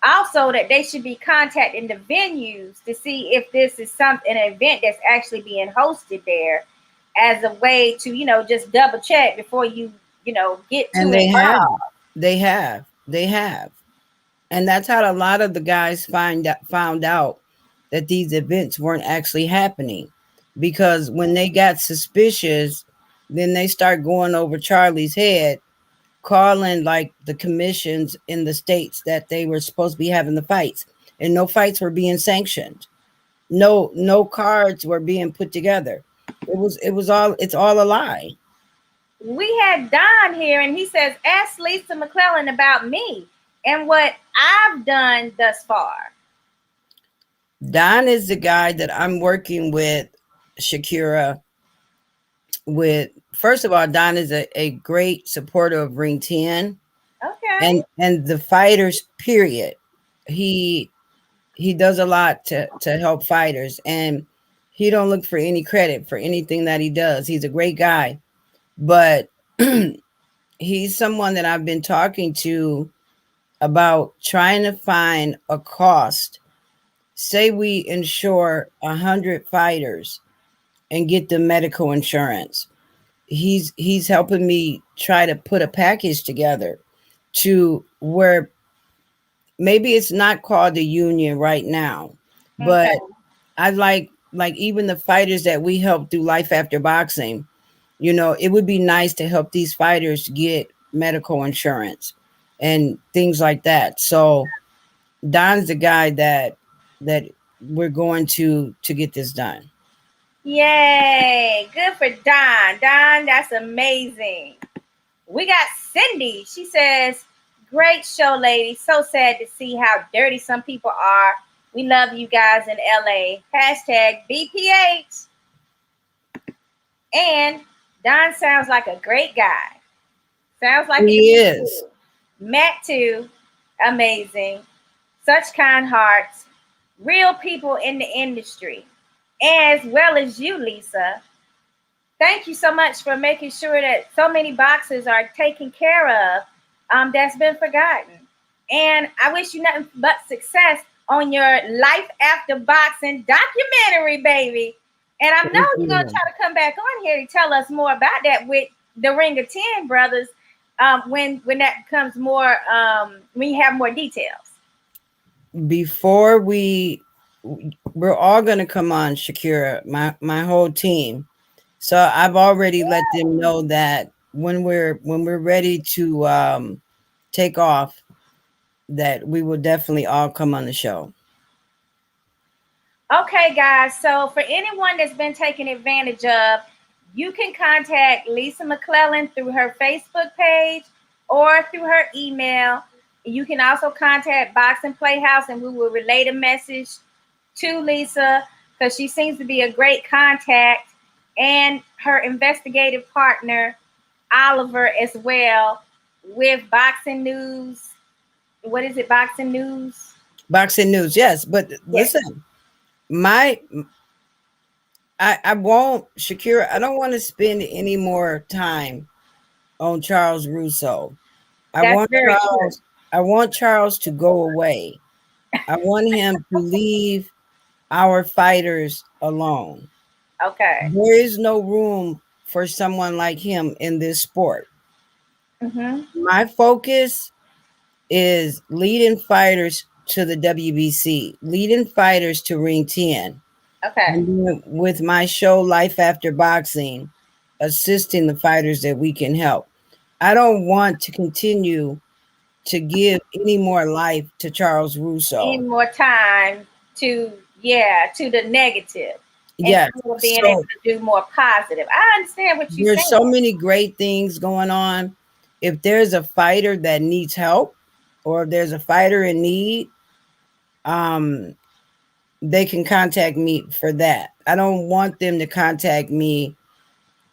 also that they should be contacting the venues to see if this is an event that's actually being hosted there, as a way to, just double check before you, get to it. They have. And that's how a lot of the guys found out that these events weren't actually happening, because when they got suspicious, then they start going over Charlie's head, calling like the commissions in the states that they were supposed to be having the fights, and no fights were being sanctioned. No cards were being put together. It's all a lie. We had Don here, and he says, ask Lisa McClellan about me and what I've done thus far. Don is the guy that I'm working with, Shakira. First of all, Don is a great supporter of Ring 10. Okay. And the fighters, period. He does a lot to help fighters, and he don't look for any credit for anything that he does. He's a great guy, but he's someone that I've been talking to about trying to find a cost. Say we insure 100 fighters and get the medical insurance. he's helping me try to put a package together to where maybe it's not called the union right now, but Okay. I like even the fighters that we help through Life After Boxing, you know, it would be nice to help these fighters get medical insurance and things like that. So Don's the guy that we're going to get this done. Yay. Good for Don. Don, that's amazing. We got Cindy. She says, great show, ladies. So sad to see how dirty some people are. We love you guys in LA. Hashtag BPH. And Don sounds like a great guy. Sounds like He is. Matt too. Amazing. Such kind hearts. Real people in the industry. As well as you, Lisa. Thank you so much for making sure that so many boxers are taken care of that's been forgotten. And I wish you nothing but success on your Life After Boxing documentary, baby. And I know you're going to try to come back on here and tell us more about that with the Ring of 10 brothers when that becomes more, when you have more details. Before we're all going to come on, Shakira, my whole team. So I've already let them know that when we're ready to take off, that we will definitely all come on the show. Okay, guys. So for anyone that's been taken advantage of, you can contact Lisa McClellan through her Facebook page or through her email. You can also contact Boxing PlayHouse and we will relay the message to Lisa because she seems to be a great contact, and her investigative partner, Oliver, as well, with Boxing News. What is it? Boxing News? Boxing News, yes. But listen, I won't, Shakira, I don't want to spend any more time on Charles Russo. I want Charles to go away. I want him to leave our fighters alone. Okay. There is no room for someone like him in this sport. Mm-hmm. My focus is leading fighters to the WBC, leading fighters to Ring 10. Okay. And with my show, Life After Boxing, assisting the fighters that we can help. I don't want to continue to give any more life to Charles Russo. Any more time to the negative. Yeah. Instead of being able to do more positive. I understand what you're saying. There's so many great things going on. If there's a fighter that needs help or if there's a fighter in need, they can contact me for that. I don't want them to contact me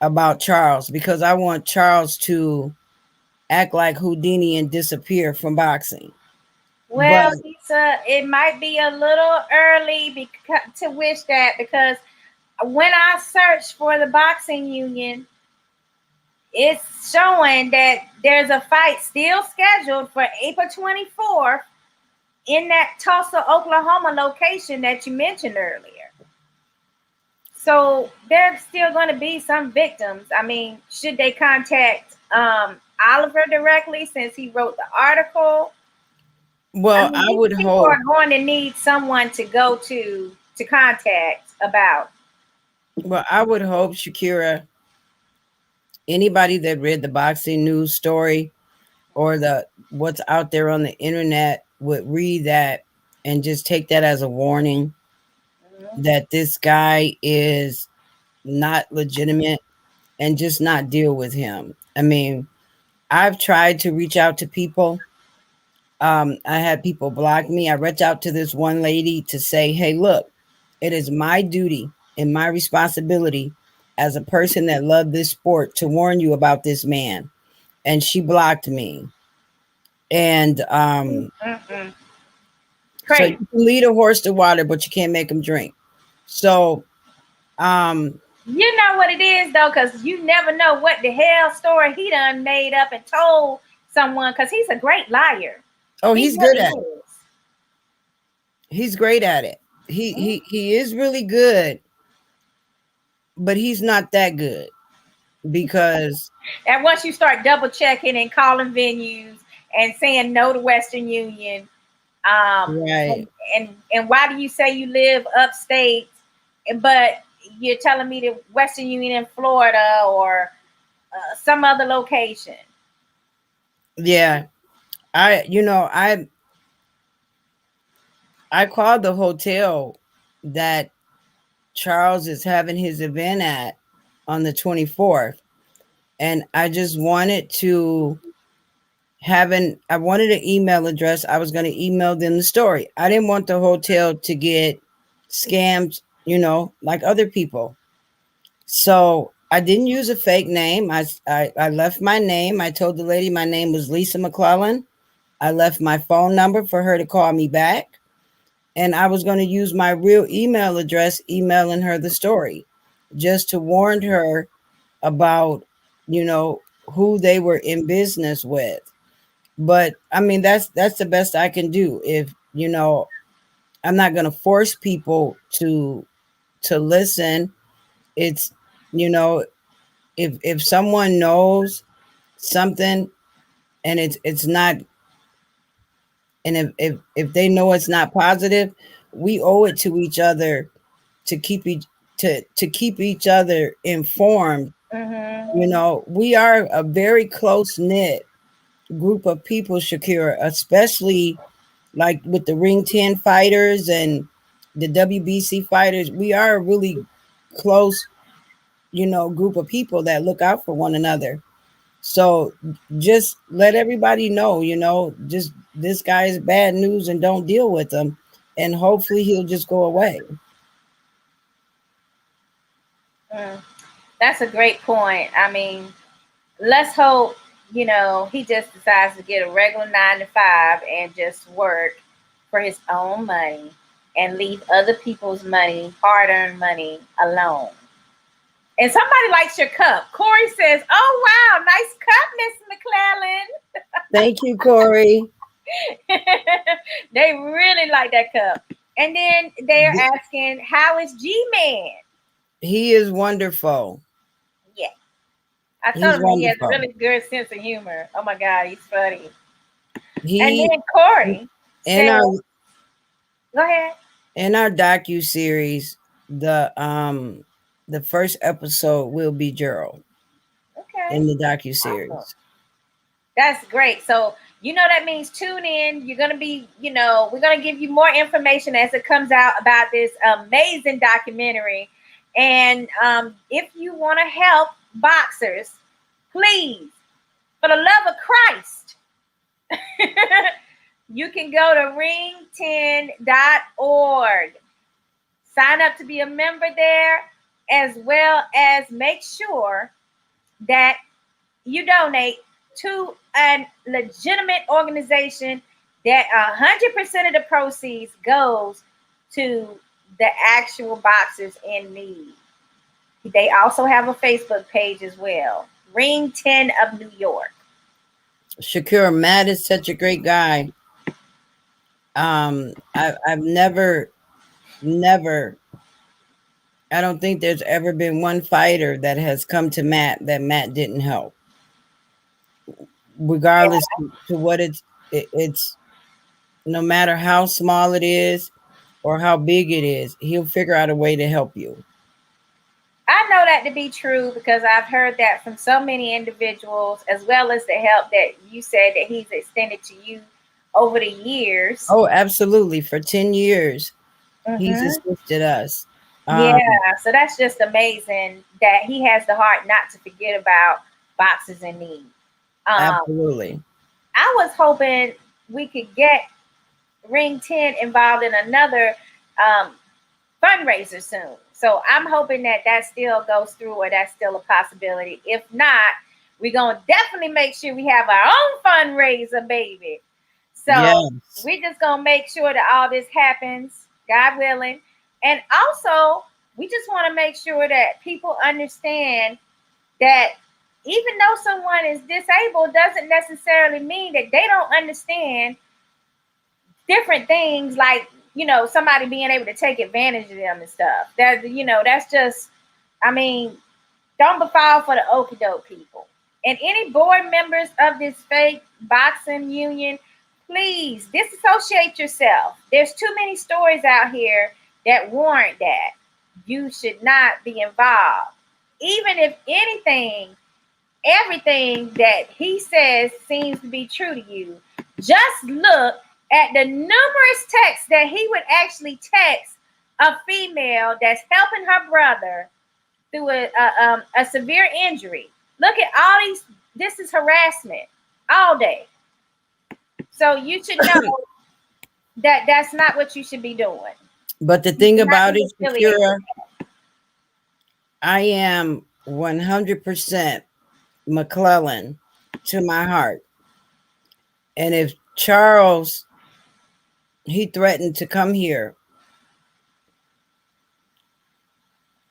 about Charles because I want Charles to act like Houdini and disappear from boxing. Well, Lisa, it might be a little early to wish that, because when I search for the boxing union, it's showing that there's a fight still scheduled for April 24th in that Tulsa, Oklahoma location that you mentioned earlier. So there's still going to be some victims. I mean, should they contact Oliver directly since he wrote the article? Well, I would hope are going to need someone to go to contact about. Well, I would hope, Shakira, anybody that read the boxing news story or what's out there on the internet would read that and just take that as a warning that this guy is not legitimate and just not deal with him. I mean, I've tried to reach out to people. I had people block me. I reached out to this one lady to say, hey, look, it is my duty and my responsibility as a person that loved this sport to warn you about this man. And she blocked me. And so you can lead a horse to water, but you can't make him drink. So you know what it is though, because you never know what the hell story he done made up and told someone, because he's a great liar. Oh, he's good at it. He's great at it. He is really good, but he's not that good. because And once you start double checking and calling venues and saying no to Western Union, right. and why do you say you live upstate, but you're telling me that Western Union in Florida or some other location? Yeah. I called the hotel that Charles is having his event at on the 24th, and I just wanted to I wanted an email address. I was going to email them the story. I didn't want the hotel to get scammed, like other people. So I didn't use a fake name. I left my name. I told the lady my name was Lisa McClellan. I left my phone number for her to call me back. And I was going to use my real email address, emailing her the story, just to warn her about, who they were in business with. But I mean, that's the best I can do. If, I'm not going to force people to listen. It's, you know, if someone knows something and it's not, and if they know it's not positive, we owe it to each other to keep keep each other informed. We are a very close knit group of people, Shakira, especially like with the Ring 10 fighters and the WBC fighters. We are a really close, group of people that look out for one another. So just let everybody know, just this guy is bad news and don't deal with him. And hopefully he'll just go away. That's a great point. I mean, let's hope, he just decides to get a regular 9 to 5 and just work for his own money and leave other people's money, hard-earned money, alone. And somebody likes your cup. Corey says, "Oh wow, nice cup, Miss McClellan." Thank you, Corey. They really like that cup. And then they're asking, "How is G-Man?" He is wonderful. Yeah, I He's told him he has a wonderful. really good sense of humor. Oh my God, he's funny. He And then Corey in said, our "Go ahead." in our docu-series, the first episode will be Gerald Okay. in the docu-series. Awesome. That's great. So, that means tune in. You're going to be, we're going to give you more information as it comes out about this amazing documentary. And if you want to help boxers, please, for the love of Christ, you can go to ring10.org. Sign up to be a member there, as well as make sure that you donate to a legitimate organization that 100% of the proceeds goes to the actual boxers in need. They also have a Facebook page as well, Ring 10 of New York. Shakira, Matt is such a great guy. I've never, I don't think there's ever been one fighter that has come to Matt that Matt didn't help. Regardless to what it's no matter how small it is or how big it is, he'll figure out a way to help you. I know that to be true because I've heard that from so many individuals, as well as the help that you said that he's extended to you over the years. Oh, absolutely. For 10 years, he's assisted us. Yeah, so that's just amazing that he has the heart not to forget about boxers in need. Absolutely. I was hoping we could get Ring 10 involved in another fundraiser soon. So I'm hoping that still goes through, or that's still a possibility. If not, we're going to definitely make sure we have our own fundraiser, baby. So we're just going to make sure that all this happens, God willing. And also, we just want to make sure that people understand that even though someone is disabled doesn't necessarily mean that they don't understand different things, like, somebody being able to take advantage of them and stuff. That, that's just, I mean, Don't befall for the okie doke people. And any board members of this fake boxing union, please disassociate yourself. There's too many stories out here that warrant that. You should not be involved. Even if anything, everything that he says seems to be true to you, just look at the numerous texts that he would actually text a female that's helping her brother through a severe injury. Look at all these. This is harassment all day. So you should know that that's not what you should be doing. But the thing about it, Shakira, I am 100% McClellan to my heart. And if Charles, he threatened to come here,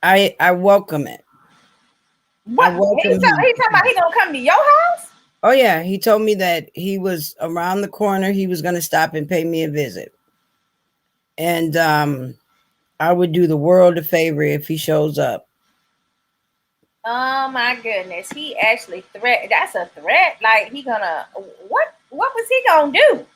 I welcome it. What? He talking about he gonna come to your house? Oh yeah, he told me that he was around the corner. He was going to stop and pay me a visit, and I would do the world a favor if he shows up. Oh my goodness, he actually threat. That's a threat. Like he gonna what? What was he gonna do?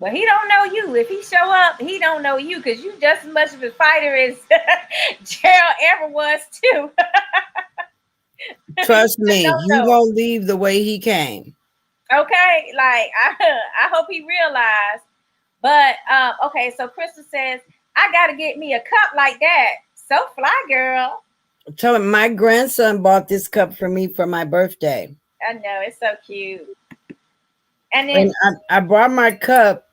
But he don't know you. If he show up, he don't know you because you just as much of a fighter as Gerald ever was too. Trust me, he won't leave the way he came. Okay, like I hope he realized. But okay, so Crystal says I gotta get me a cup like that. So fly, girl. Tell him my grandson bought this cup for me for my birthday. I know, it's so cute. And then I brought my cup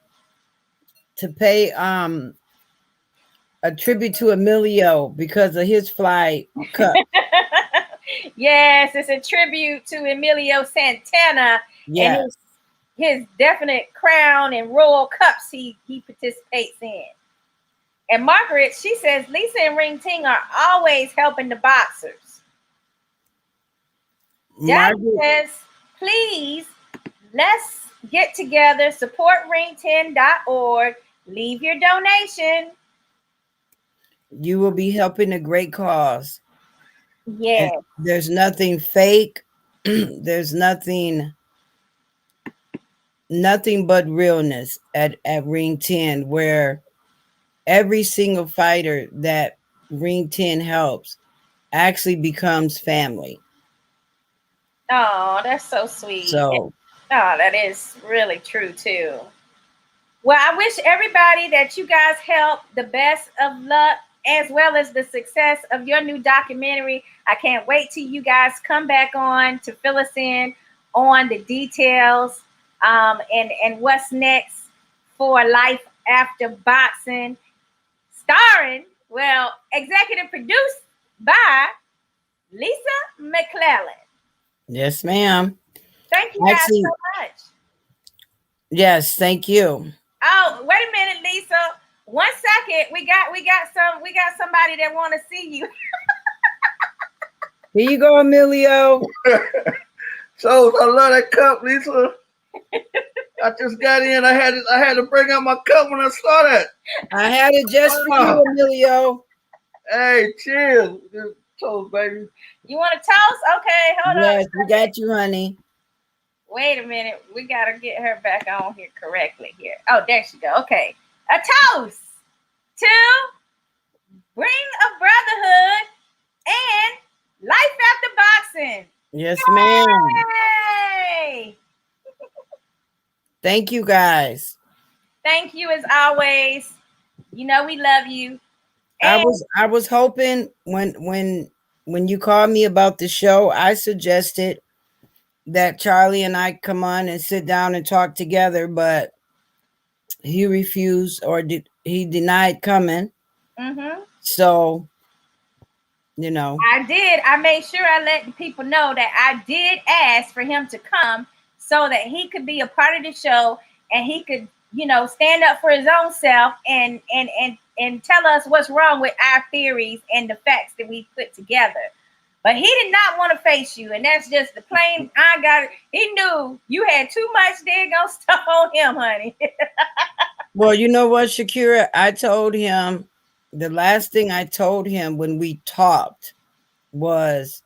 to pay a tribute to Emilio because of his fly cup. Yes, it's a tribute to Emilio Santana. Yes. And his definite crown and royal cups he participates in. And Margaret, she says Lisa and Ring Ting are always helping the boxers. Jack says, please, let's get together, support ring10.org, leave your donation. You will be helping a great cause. Yeah. There's nothing fake. There's nothing but realness at Ring 10, where every single fighter that Ring 10 helps actually becomes family. Oh, that's so sweet. So, oh, that is really true too. Well, I wish everybody that you guys help the best of luck, as well as the success of your new documentary. I can't wait till you guys come back on to fill us in on the details and what's next for Life After Boxing, starring, well, executive produced by Lisa McClellan. yes, ma'am. Thank you guys so much. Yes, thank you. Oh, wait a minute, Lisa. 1 second. We got somebody that want to see you. Here you go, Emilio. So I love that cup, Lisa. I just got in. I had to bring out my cup when I saw that. I had it just for you, Emilio. Hey, cheers. Toast, baby. You want a toast? Okay, hold on. Yes, we got you, honey. Wait a minute. We got to get her back on here correctly here. Oh, there she go. Okay. A toast to Bring a Brotherhood and Life After Boxing. Yes, ma'am. Yay! Thank you, guys. Thank you as always. You know we love you. And I was hoping when you called me about the show, I suggested that Charlie and I come on and sit down and talk together, but he refused, or he denied coming. Mm-hmm. So, you know, I made sure I let people know that I did ask for him to come so that he could be a part of the show and he could, you know, stand up for his own self and tell us what's wrong with our theories and the facts that we put together. But he did not want to face you, and that's just the plain. I got it. He knew you had too much daggone stuff on him, honey. Well, you know what, Shakira? I told him the last thing I told him when we talked was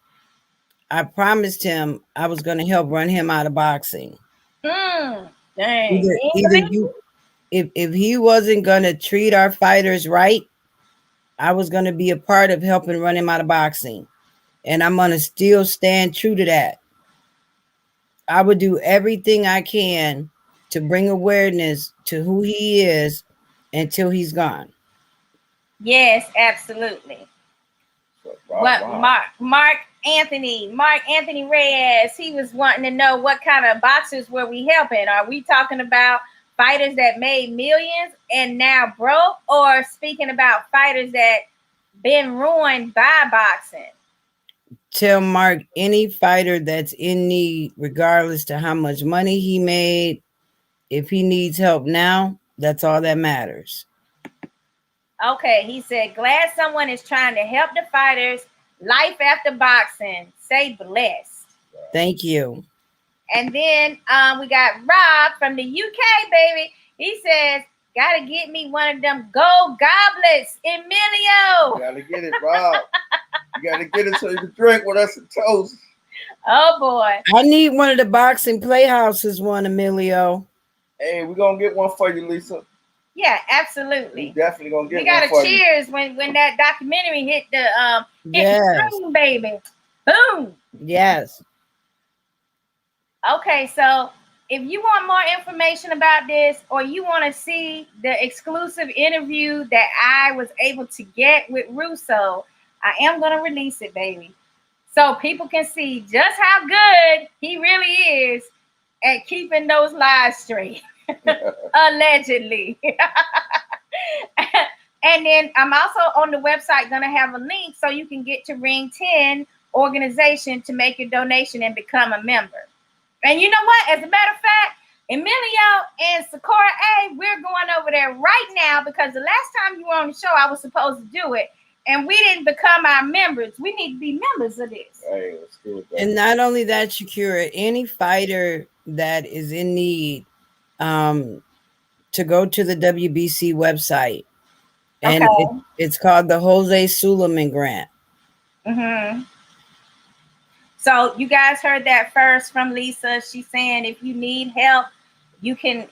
I promised him I was going to help run him out of boxing. Dang. Either you, if he wasn't going to treat our fighters right, I was going to be a part of helping run him out of boxing. And I'm going to still stand true to that. I would do everything I can to bring awareness to who he is until he's gone. Yes, absolutely. What Mark Anthony Reyes, he was wanting to know what kind of boxers were we helping. Are we talking about fighters that made millions and now broke, or speaking about fighters that been ruined by boxing? Tell Mark, any fighter that's in need, regardless to how much money he made, if he needs help now, that's all that matters. Okay, he said, glad someone is trying to help the fighters. Life after boxing. Say blessed. Thank you. And then we got Rob from the UK, baby. He says, gotta get me one of them gold goblets, Emilio. You gotta get it, Rob. You gotta get it so you can drink with us and toast. Oh boy. I need one of the boxing playhouses one, Emilio. Hey, we're gonna get one for you, Lisa. Yeah, absolutely. We definitely gonna get we got one for a cheers you. when that documentary hit the yes. the screen, baby. Boom. Yes. Okay, so if you want more information about this, or you want to see the exclusive interview that I was able to get with Russo, I am going to release it, baby, so people can see just how good he really is at keeping those lies straight. Allegedly. And then I'm also on the website going to have a link so you can get to Ring 10 organization to make your donation and become a member. And you know what? As a matter of fact, Emilio and Sakura A, we're going over there right now because the last time you were on the show, I was supposed to do it, and we didn't become our members. We need to be members of this. Hey, let's do it. And not only that, Shakira, any fighter that is in need, to go to the WBC website, and it's called the Jose Suleiman Grant. Mm-hmm. So you guys heard that first from Lisa. She's saying if you need help, you can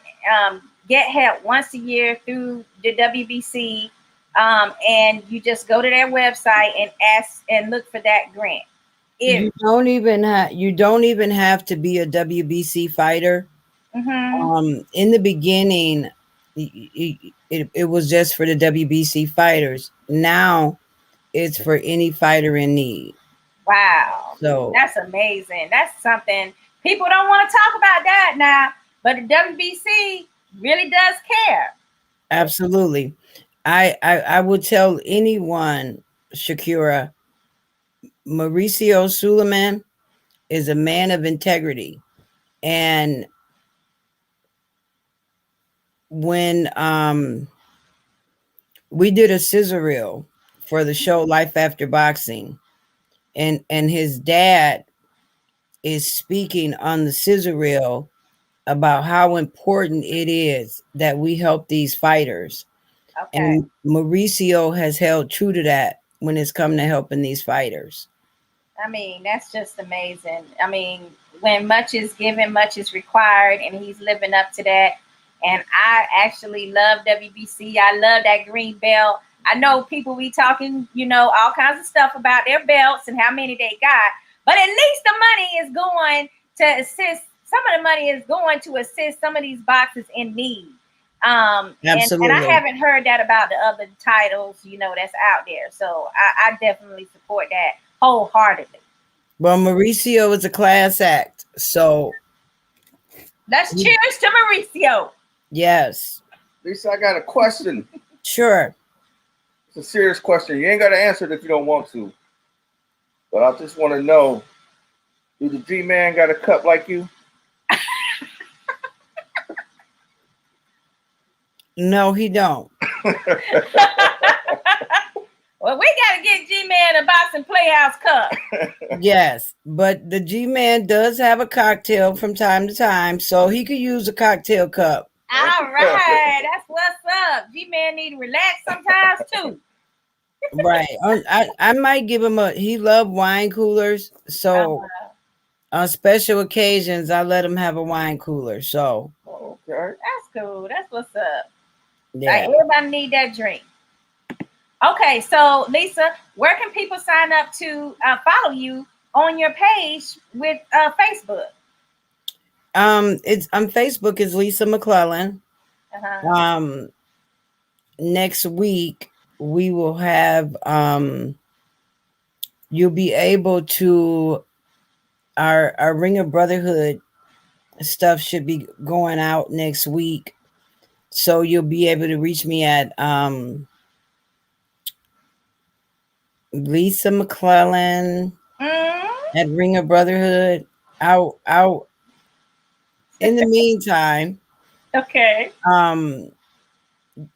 get help once a year through the WBC, and you just go to their website and ask and look for that grant. You don't even have to be a WBC fighter. Mm-hmm. In the beginning, it was just for the WBC fighters. Now it's for any fighter in need. Wow. So that's amazing. That's something people don't want to talk about that now, but the WBC really does care. Absolutely. I would tell anyone, Shakira, Mauricio Suleiman is a man of integrity. And when we did a scissor reel for the show Life After Boxing, and his dad is speaking on the scissor reel about how important it is that we help these fighters. Okay. And Mauricio has held true to that when it's come to helping these fighters. I mean, that's just amazing. I mean, when much is given, much is required, and he's living up to that. And I actually love WBC. I love that green belt. I know people be talking, all kinds of stuff about their belts and how many they got, but at least the money is going to assist. Some of the money is going to assist some of these boxers in need. Absolutely. And I haven't heard that about the other titles, that's out there. So I definitely support that wholeheartedly. Well, Mauricio is a class act. So let's cheers to Mauricio. Yes. Lisa, I got a question. Sure. It's a serious question. You ain't got to answer it if you don't want to. But I just want to know, do the G-Man got a cup like you? No, he don't. Well, we got to get G-Man a Boxing PlayHouse cup. Yes, but the G-Man does have a cocktail from time to time, so he could use a cocktail cup. All right. That's what's up. G-Man need to relax sometimes, too. Right. I might give him he loved wine coolers. So on special occasions, I let him have a wine cooler. So Okay. That's cool. That's what's up. Like yeah. everybody need that drink. Okay, so Lisa, where can people sign up to follow you on your page with Facebook? It's on Facebook is Lisa McClellan. Uh-huh. Next week we will have you'll be able to our Ring of Brotherhood stuff should be going out next week. So you'll be able to reach me at Lisa McClellan at Ring of Brotherhood. I'll in the meantime, Okay.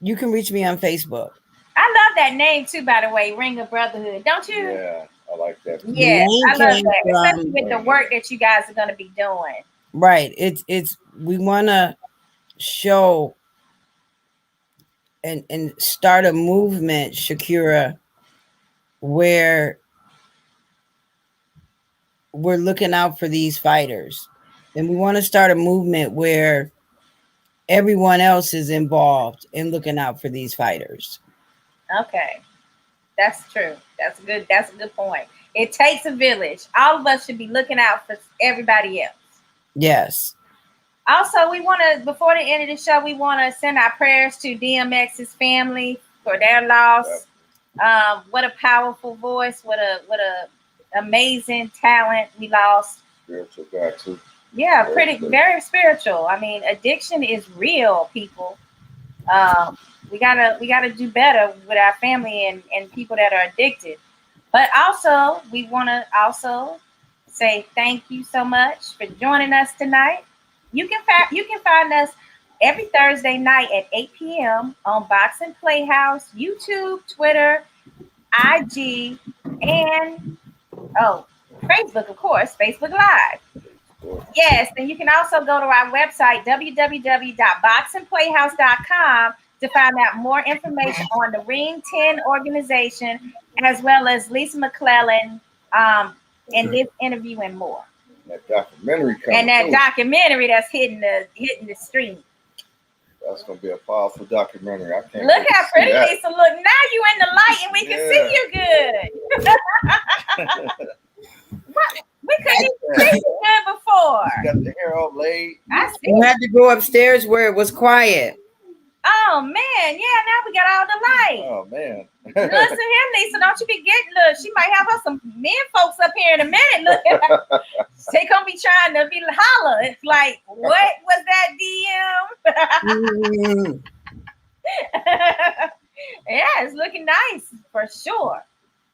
You can reach me on Facebook. I love that name too, by the way, Ring of Brotherhood. Don't you? Yeah, I like that. Yes, I love that. Especially with the From- work that you guys are going to be doing. Right. It's we want to show and start a movement, Shakira, where we're looking out for these fighters. And we want to start a movement where everyone else is involved in looking out for these fighters. Okay. That's true. That's a good point. It takes a village. All of us should be looking out for everybody else. Yes. Also, we want to, before the end of the show, we want to send our prayers to DMX's family for their loss. What a powerful voice. What a amazing talent we lost. Spiritual guy too. Yeah, very spiritual. I mean, addiction is real, people. We gotta do better with our family and people that are addicted. But also, we want to also say thank you so much for joining us tonight. You can find us every Thursday night at 8 p.m. on Boxing PlayHouse, YouTube, Twitter, IG, and Facebook, of course, Facebook Live. Yes, and you can also go to our website, www.boxingplayhouse.com, to find out more information on the Ring 10 organization, as well as Lisa McClellan, and this interview and more. That documentary coming And that too. documentary that's hitting the stream. That's gonna be a powerful documentary. I can't Look how pretty that. Lisa look. Now you in the light and we can see you good. We couldn't even see you good before. She got the hair all laid. I see. You had to go upstairs where it was quiet. Oh man, yeah. Now we got all the light. Oh man. Listen here, Lisa. Don't you be getting. Look, she might have us some men folks up here in a minute. Look, they gonna be trying to be holler. It's like, what was that DM? Yeah, it's looking nice for sure.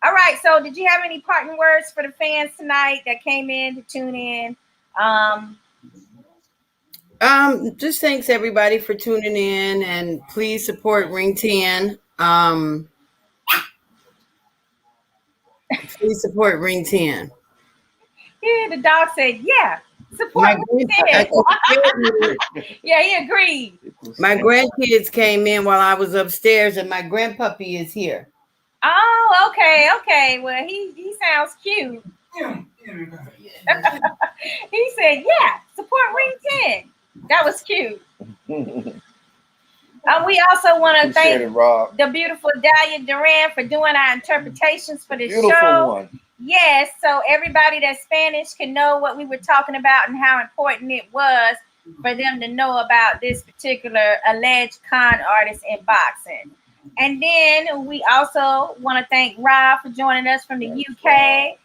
All right. So, did you have any parting words for the fans tonight that came in to tune in? Just thanks everybody for tuning in, and please support Ring 10. Please support Ring 10. Yeah, the dog said, yeah, support Ring 10. Yeah, he agreed. My grandkids came in while I was upstairs, and my grandpuppy is here. Oh, okay. Well, he sounds cute. He said, yeah, support Ring 10. That was cute. We also want to thank the beautiful Dahlia Duran for doing our interpretations for this show. One. Yes, so everybody that's Spanish can know what we were talking about and how important it was for them to know about this particular alleged con artist in boxing. And then we also want to thank Rob for joining us from the UK.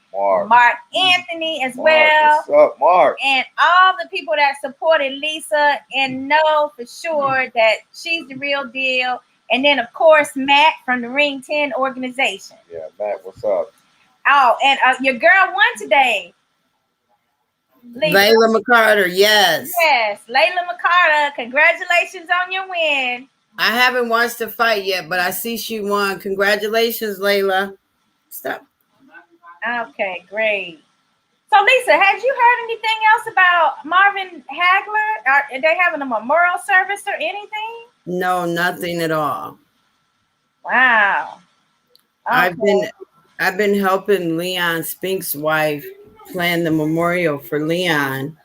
Mark Anthony as well. What's up, Mark? And all the people that supported Lisa and know for sure that she's the real deal. And then, of course, Matt from the Ring 10 organization. Yeah, Matt, what's up? Oh, and your girl won today. Layla McCarter, yes. Yes, Layla McCarter, congratulations on your win. I haven't watched the fight yet, but I see she won. Congratulations, Layla. Stop. Okay, great. So, Lisa, had you heard anything else about Marvin Hagler? Are they having a memorial service or anything? No, nothing at all. Wow. Okay. I've been helping Leon Spink's wife plan the memorial for Leon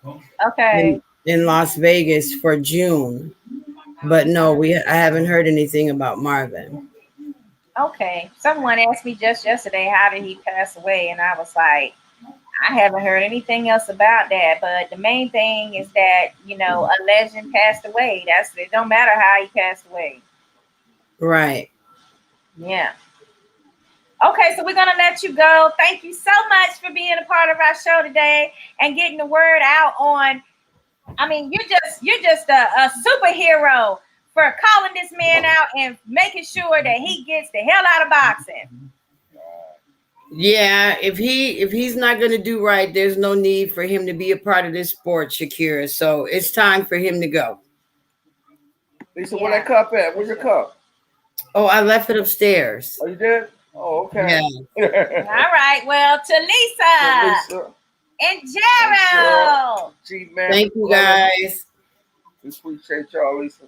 Okay. in Las Vegas for June. But no, I haven't heard anything about Marvin. Okay. Someone asked me just yesterday, how did he pass away? And I was like, I haven't heard anything else about that. But the main thing is that, you know, a legend passed away. It don't matter how he passed away. Right. Yeah. Okay, so we're gonna let you go. Thank you so much for being a part of our show today and getting the word out on. I mean, you're just a superhero for calling this man out and making sure that he gets the hell out of boxing. Yeah, if he's not going to do right, there's no need for him to be a part of this sport, Shakira. So it's time for him to go. Lisa, where that cup at? Where's your cup? Oh, I left it upstairs. Oh, you did? Oh, okay. Yeah. All right. Well, to Lisa and Gerald. G-Man, thank you guys. We appreciate y'all, Lisa.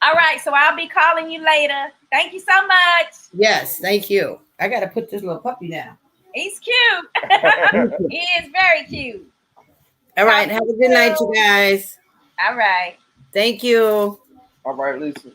All right, so I'll be calling you later. Thank you so much. Yes, thank you. I gotta put this little puppy down. He's cute. He is very cute. All right, have a good night, you guys. All right. Thank you. All right, Lisa.